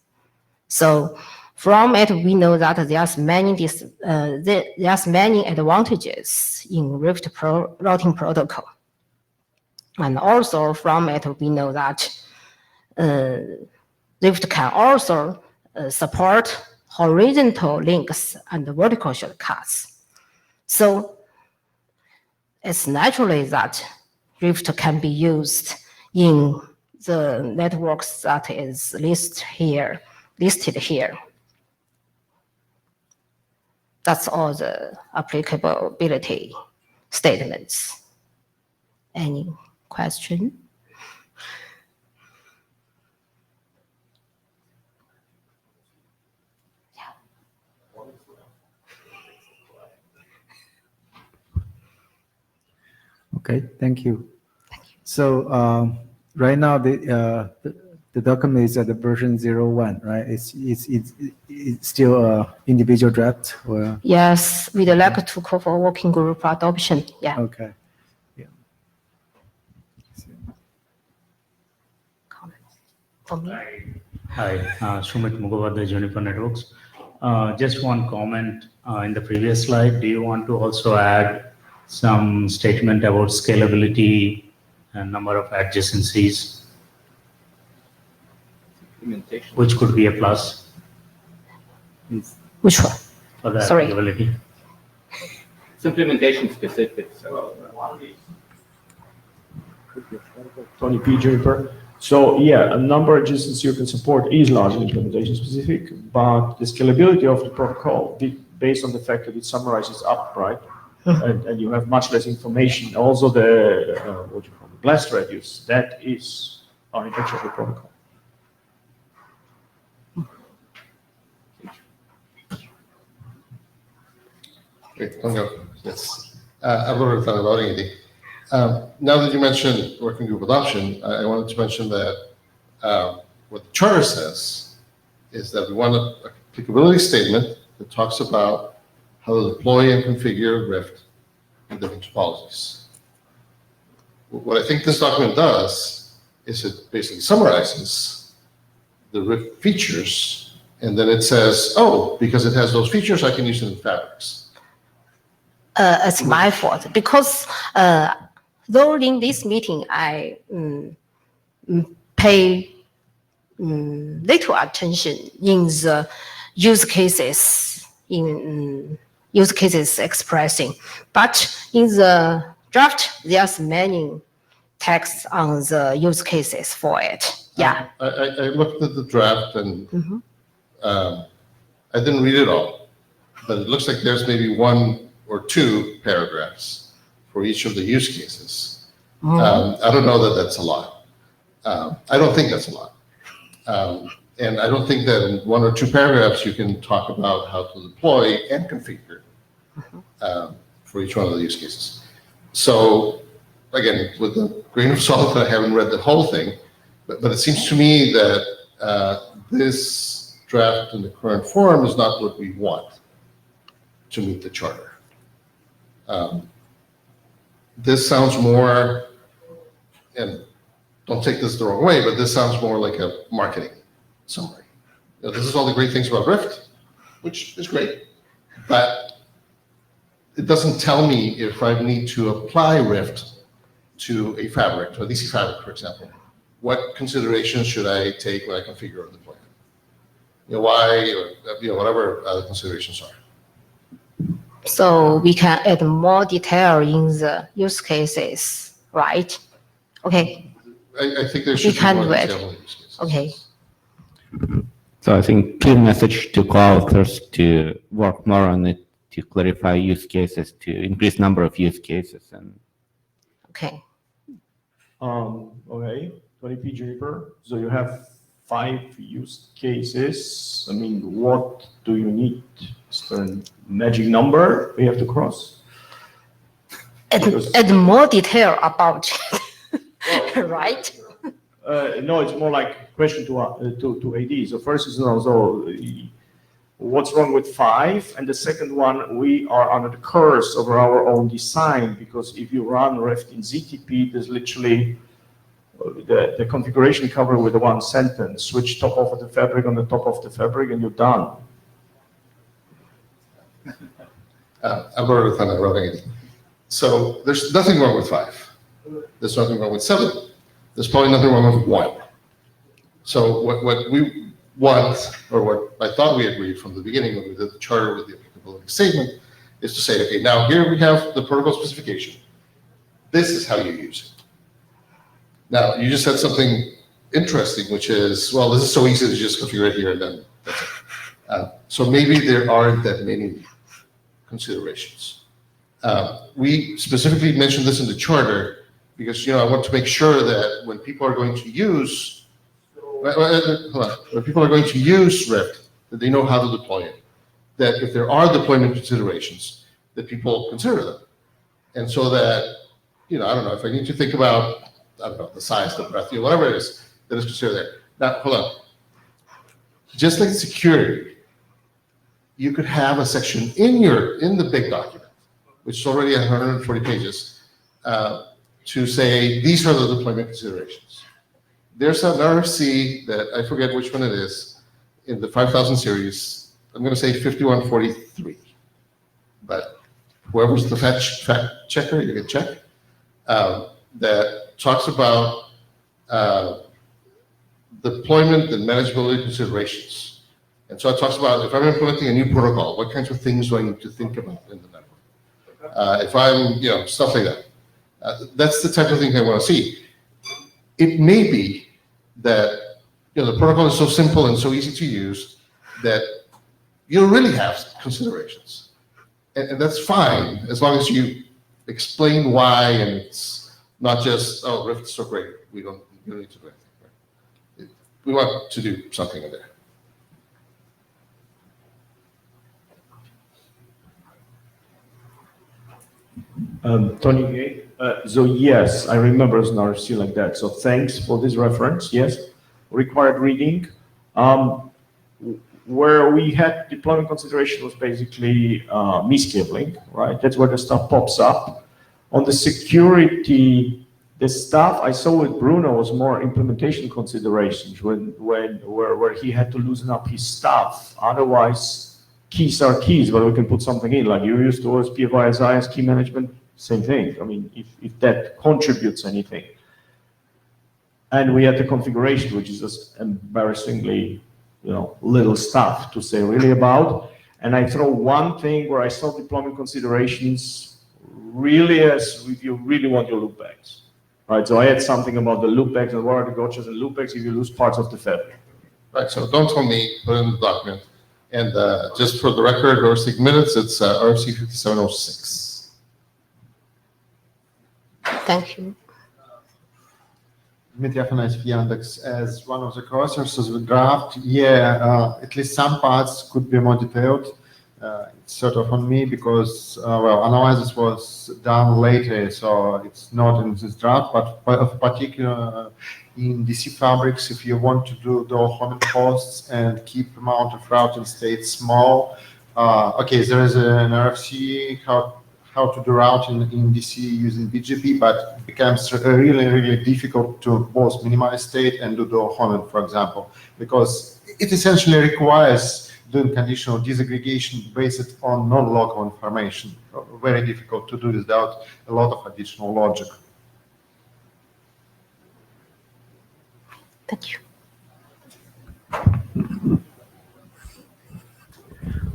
So from it, we know that there's many advantages in Rift routing protocol. And also from it, we know that Rift can also support horizontal links and vertical shortcuts. So it's naturally that Rift can be used in the networks that is listed here. That's all the applicability statements. Any question? Okay, thank you. So right now the document is at the version 01, right? It's still individual draft or? Yes, we'd like to call for working group adoption. Yeah. Okay. Yeah. For me. Hi, Sumit Mukhopadhyay, Juniper Networks. Just one comment in the previous slide. Do you want to also add some statement about scalability and number of adjacencies, which could be a plus? Which one? For the Sorry. scalability. It's implementation specific, so. Tony P. Juniper. So yeah, a number of adjacencies you can support is largely implementation specific, but the scalability of the protocol, based on the fact that it summarizes up, right? And you have much less information. Also the, what you call the blast radius, that is architecture of the protocol. Great, I'll go. Yes. I've already thought about anything. Now that you mentioned working group adoption, I wanted to mention that what the charter says is that we want an applicability statement that talks about how to deploy and configure Rift in different topologies. What I think this document does is it basically summarizes the Rift features, and then it says, oh, because it has those features, I can use it in fabrics. It's my fault because during this meeting, I pay little attention in the use cases expressing, but in the draft, there's many texts on the use cases for it. Yeah. I looked at the draft and I didn't read it all, but it looks like there's maybe 1 or 2 paragraphs for each of the use cases. I don't know that that's a lot. I don't think that's a lot. And I don't think that in 1 or 2 paragraphs you can talk about how to deploy and configure for each one of the use cases. So again, with a grain of salt, I haven't read the whole thing, but it seems to me that this draft in the current form is not what we want to meet the charter. This sounds more, and don't take this the wrong way, but this sounds more like a marketing summary. You know, this is all the great things about Rift, which is great, but it doesn't tell me if I need to apply Rift to a fabric, to a DC fabric, for example. What considerations should I take when I configure or deploy? You know, why, or you know, whatever other considerations are. So we can add more detail in the use cases, right? Okay. I think there should be more detail in the use cases. Okay. So I think clear message to co-authors to work more on it, to clarify use cases, to increase number of use cases. And Okay. Okay, 20p Juniper. So you have 5 use cases. I mean, what do you need? Is there a magic number we have to cross? Add more detail about it, right? No, it's more like a question to AD. So first is also what's wrong with 5, and the second one, we are under the curse of our own design, because if you run Rift in ZTP, there's literally the configuration cover with the one sentence, switch top of the fabric on the top of the fabric, and you're done. I wrote it on I wrote 80. So there's nothing wrong with 5. There's nothing wrong with 7. There's probably nothing wrong with 1. So what we want, or what I thought we agreed from the beginning when we did the charter with the applicability statement, is to say, okay, now here we have the protocol specification. This is how you use it. Now, you just said something interesting, which is, well, this is so easy to just configure it here and then that's it. So maybe there aren't that many considerations. We specifically mentioned this in the charter because, I want to make sure that when people are going to use, when people are going to use RIFT, that they know how to deploy it. That if there are deployment considerations, that people consider them. And so that, I don't know, if I need to think about, I don't know, the size, the breadth, whatever it is, that is considered there. Now, hold on. Just like security, you could have a section in the big document, which is already 140 pages, to say, these are the deployment considerations. There's an RFC that I forget which one it is in the 5000 series. I'm going to say 5143, but whoever's the fact checker, you can check, that talks about deployment and manageability considerations. And so it talks about if I'm implementing a new protocol, what kinds of things do I need to think about in the network? If I'm, stuff like that. That's the type of thing I want to see. It may be that, the protocol is so simple and so easy to use that you don't really have considerations. And that's fine, as long as you explain why, and it's not just, oh, Rift is so great, we don't need to do anything. Right? We want to do something in there. Tony, so yes, I remember an RFC like that. So thanks for this reference. Yes, required reading. Where we had deployment consideration was basically miskabling, right? That's where the stuff pops up. On the security, the stuff I saw with Bruno was more implementation considerations where he had to loosen up his stuff. Otherwise, keys are keys, but we can put something in, like you used OSPF ISI as key management, same thing. I mean, if that contributes anything. And we had the configuration, which is just embarrassingly, little stuff to say really about. And I throw one thing where I saw deployment considerations really as if you really want your loopbacks, right? So I had something about the loopbacks and what are the gotchas and loopbacks if you lose parts of the fabric. Right, so don't tell me, put it in the document. And just for the record, or 6 minutes, it's RFC 5706. Thank you. Dmitry Afanasyev, Yandex, as one of the co-authors of the draft, at least some parts could be more detailed. It's sort of on me because, analysis was done later, so it's not in this draft, but of particular in DC fabrics, if you want to do the homing hosts and keep amount of routing states small, there is an RFC how to do routing in DC using BGP, but it becomes really, really difficult to both minimize state and do the homing, for example, because it essentially requires doing conditional disaggregation based on non-local information. Very difficult to do without a lot of additional logic. Thank you.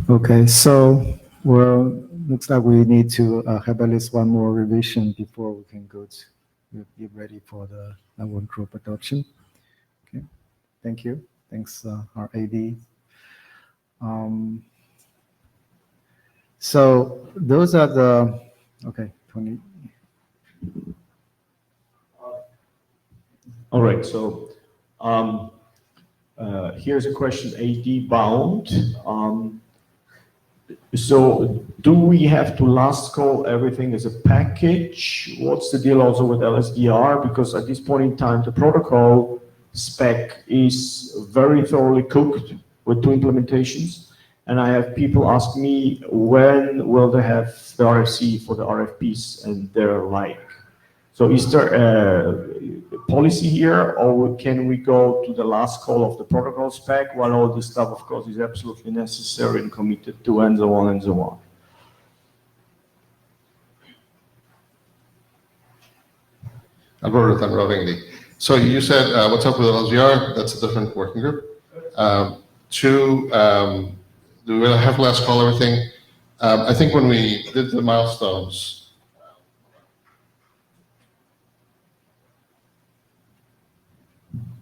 Okay, so looks like we need to have at least one more revision before we can go to be ready for the one group adoption. Okay, thank you. Thanks, our AD. So those are the, okay, 20. All right, so here's a question, AD bound. So do we have to last call everything as a package? What's the deal also with LSDR? Because at this point in time, the protocol spec is very thoroughly cooked with 2 implementations. And I have people ask me, when will they have the RFC for the RFPs and their like? So is there, policy here, or can we go to the last call of the protocol spec while all this stuff, of course, is absolutely necessary and committed to, and so on and so on? Alberto Rovingli. So you said, what's up with LGR? That's a different working group. Two, do we have last call everything? I think when we did the milestones,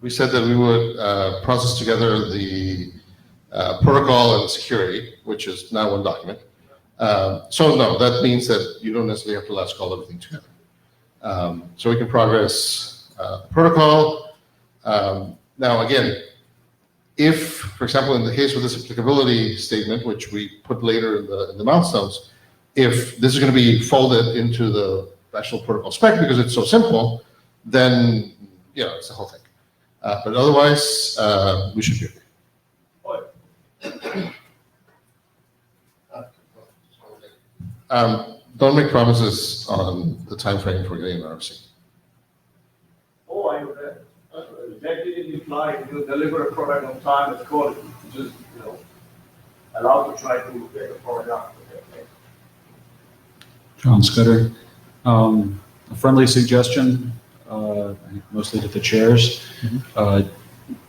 we said that we would process together the protocol and security, which is now one document. So no, that means that you don't necessarily have to last call everything together. So we can progress protocol. Now again, if, for example, in the case with this applicability statement, which we put later in the milestones, if this is going to be folded into the actual protocol spec because it's so simple, then it's the whole thing. But otherwise, we should be okay. Don't make promises on the time frame for getting an RFC. Oh, I know that. That didn't imply you deliver a product on time and quality. Just allow to try to get the product out. John Scudder. A friendly suggestion, mostly to the chairs.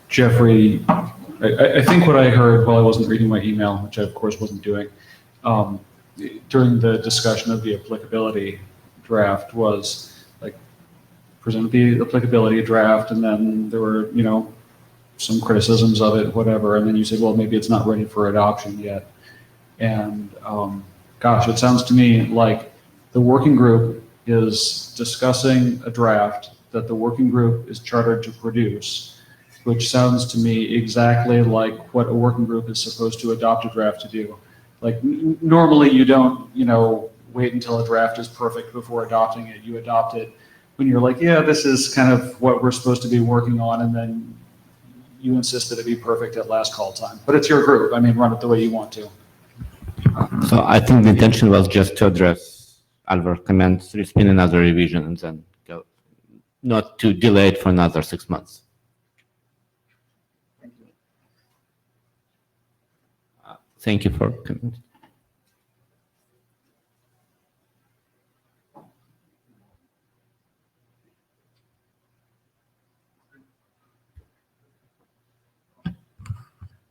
Jeffrey, I think what I heard while I wasn't reading my email, which I of course wasn't doing, during the discussion of the applicability draft was like presented the applicability draft and then there were, some criticisms of it, whatever. And then you said, well, maybe it's not ready for adoption yet. And gosh, it sounds to me like the working group is discussing a draft that the working group is chartered to produce, which sounds to me exactly like what a working group is supposed to adopt a draft to do. Like normally you don't, wait until a draft is perfect before adopting it. You adopt it when you're like, yeah, this is kind of what we're supposed to be working on. And then you insist that it be perfect at last call time. But it's your group. I mean, run it the way you want to. So I think the intention was just to address Alvar's comments, respin another revision, and then go, not to delay it for another 6 months. Thank you for coming.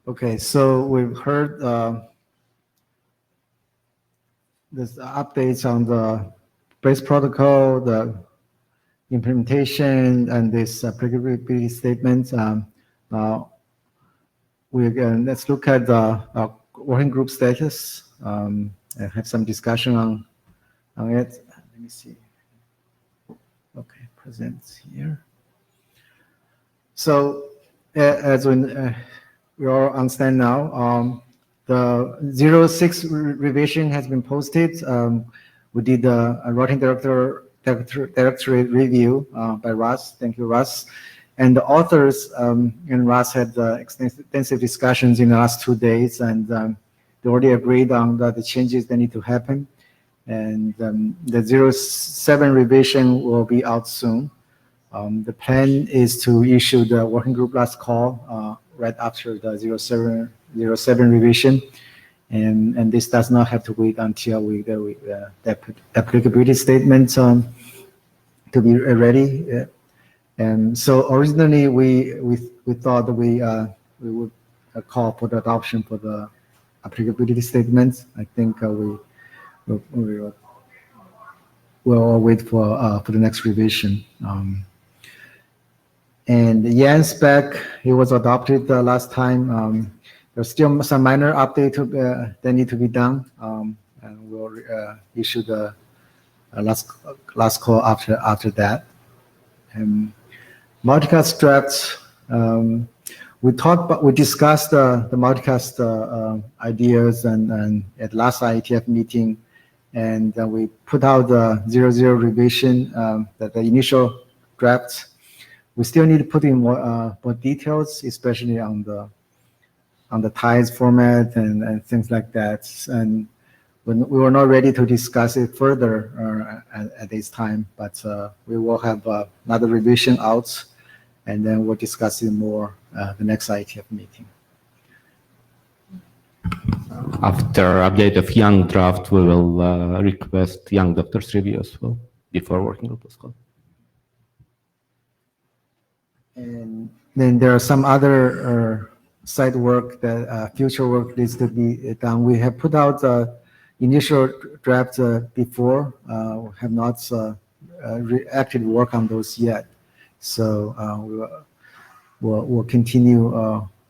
Okay, so we've heard there's updates on the base protocol, the implementation, and this applicability statement. Let's look at the working group status. I have some discussion on it. Let me see. Okay, present here. So as we all understand now, the 06 revision has been posted. We did a writing directory review by Russ. Thank you, Russ. And the authors and Russ had extensive discussions in the last 2 days, and they already agreed on the changes that need to happen. And the 07 revision will be out soon. The plan is to issue the working group last call right after the 07 revision. And this does not have to wait until the applicability statement to be ready. And so originally we thought that we would call for the adoption for the applicability statement. I think we'll wait for the next revision. And Yan spec, it was adopted last time. There's still some minor updates that need to be done, and we'll issue the last call after that. Multicast drafts. We discussed the multicast ideas and at last IETF meeting, and we put out the 00 revision, the initial drafts. We still need to put in more details, especially on the ties format and things like that. And we were not ready to discuss it further at this time, but we will have another revision out, and then we'll discuss it more the next IETF meeting. After update of Young draft, we will request Young doctor's review as well before working with Pascal. And then there are some other side work that future work needs to be done. We have put out initial draft before, have not actually worked on those yet. So we'll continue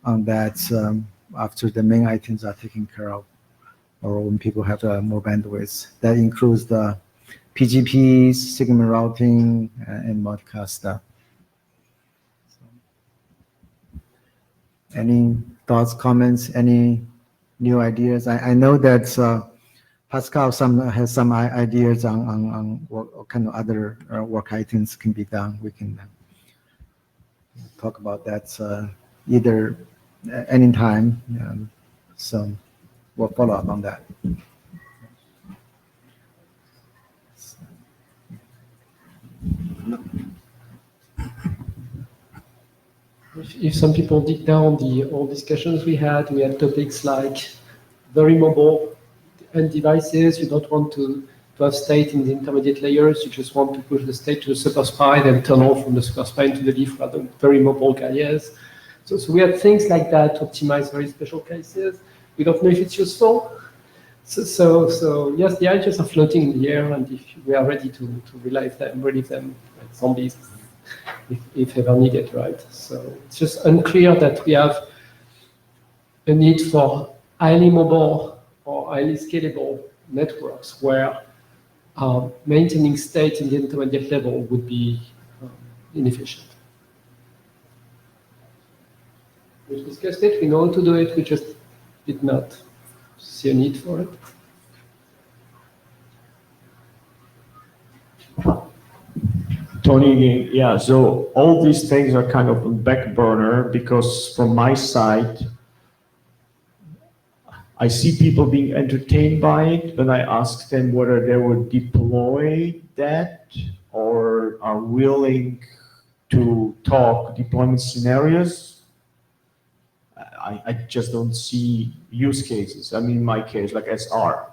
on that after the main items are taken care of, or when people have more bandwidth. That includes the PGPs, segment routing, and multicast stuff. Any thoughts, comments, any new ideas? I know that Pascal has some ideas on what kind of other work items can be done. We can talk about that either anytime. So we'll follow up on that. If some people dig down the old discussions we had topics like very mobile end devices. You don't want to have state in the intermediate layers. You just want to push the state to the super spine and turn on from the super spine to the leaf rather very mobile carriers. So we had things like that to optimize very special cases. We don't know if it's useful. So yes, the ideas are floating in the air, and if we are ready to relive them like zombies, if ever needed, right? So it's just unclear that we have a need for highly mobile or highly scalable networks where maintaining state in the intermediate level would be inefficient. We've discussed it, we know how to do it, we just did not see a need for it. Tony again, yeah, so all these things are kind of on back burner because from my side, I see people being entertained by it when I ask them whether they would deploy that or are willing to talk deployment scenarios. I just don't see use cases. I mean, in my case, like SR,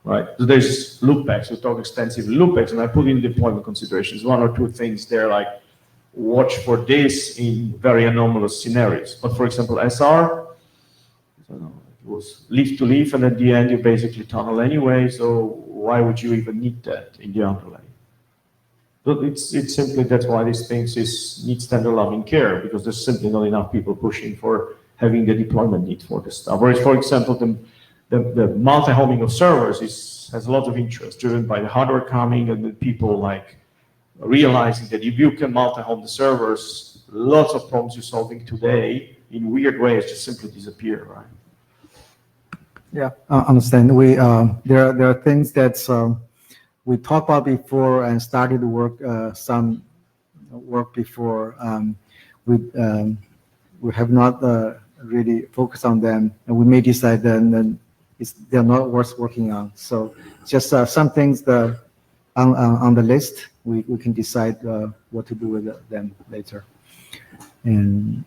right? So there's loopbacks, we talk extensively loopbacks, and I put in deployment considerations, one or two things there, like watch for this in very anomalous scenarios. But for example, SR, it was leaf to leaf, and at the end you basically tunnel anyway, so why would you even need that in the underlay? But it's simply, that's why these things need standard loving care, because there's simply not enough people pushing for having the deployment need for this stuff. Whereas, for example, the multi-homing of servers has a lot of interest, driven by the hardware coming and the people like realizing that if you can multi-home the servers, lots of problems you're solving today in weird ways just simply disappear, right? Yeah, I understand. There are things that we talked about before and started to work some work before. We have not really focused on them, and we may decide then they're not worth working on. So just some things on the list, we can decide what to do with them later. And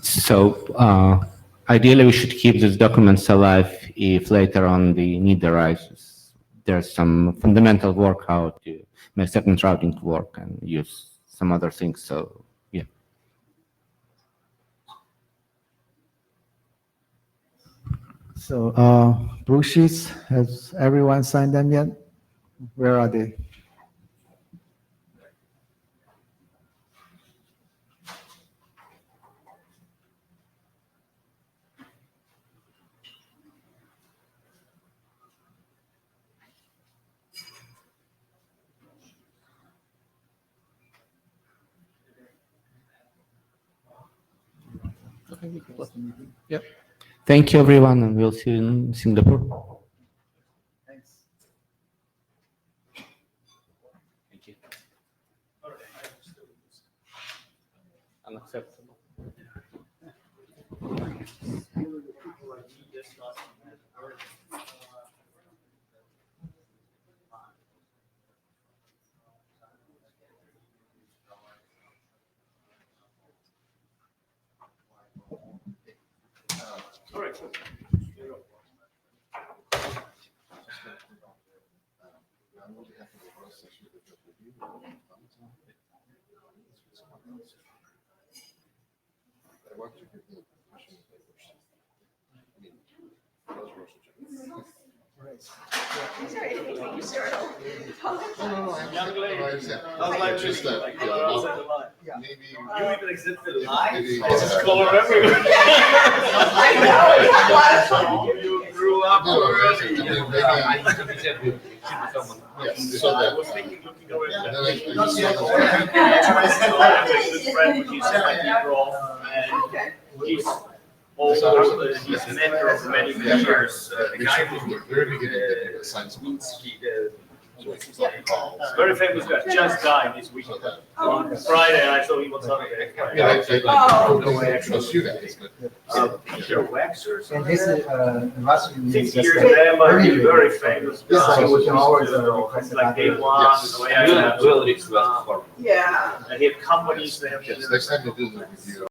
so ideally we should keep these documents alive if later on the need arises. There's some fundamental work how to make certain routing work and use some other things. So yeah. So blue sheets, has everyone signed them yet? Where are they? Yep. Thank you, everyone, and we'll see you in Singapore. Thanks. Thank you. Unacceptable. All right. Sorry, I didn't mean to make you startle. Young lady. I Like just me, that, like, yeah, color outside the line. maybe. You even exhibited live? Maybe, This is color everywhere. I know, it's a lot of fun. You grew up No, already. Yes, so I that. was thinking, looking over Yeah, there. then I I have a good friend, which is my prof, and Okay. he's older, he's a mentor for many years. The guy who very beginning, the science books. very famous guy, just died this week. On Friday, I saw him on Sunday. Oh. I trust you guys, but. Peter Waxers. And this is, last 50 years ago, but he's very famous. Yes, guy. so we can always, It's like day one, the way I have. Yeah. And he had companies, they have. Yes, next time you do the review.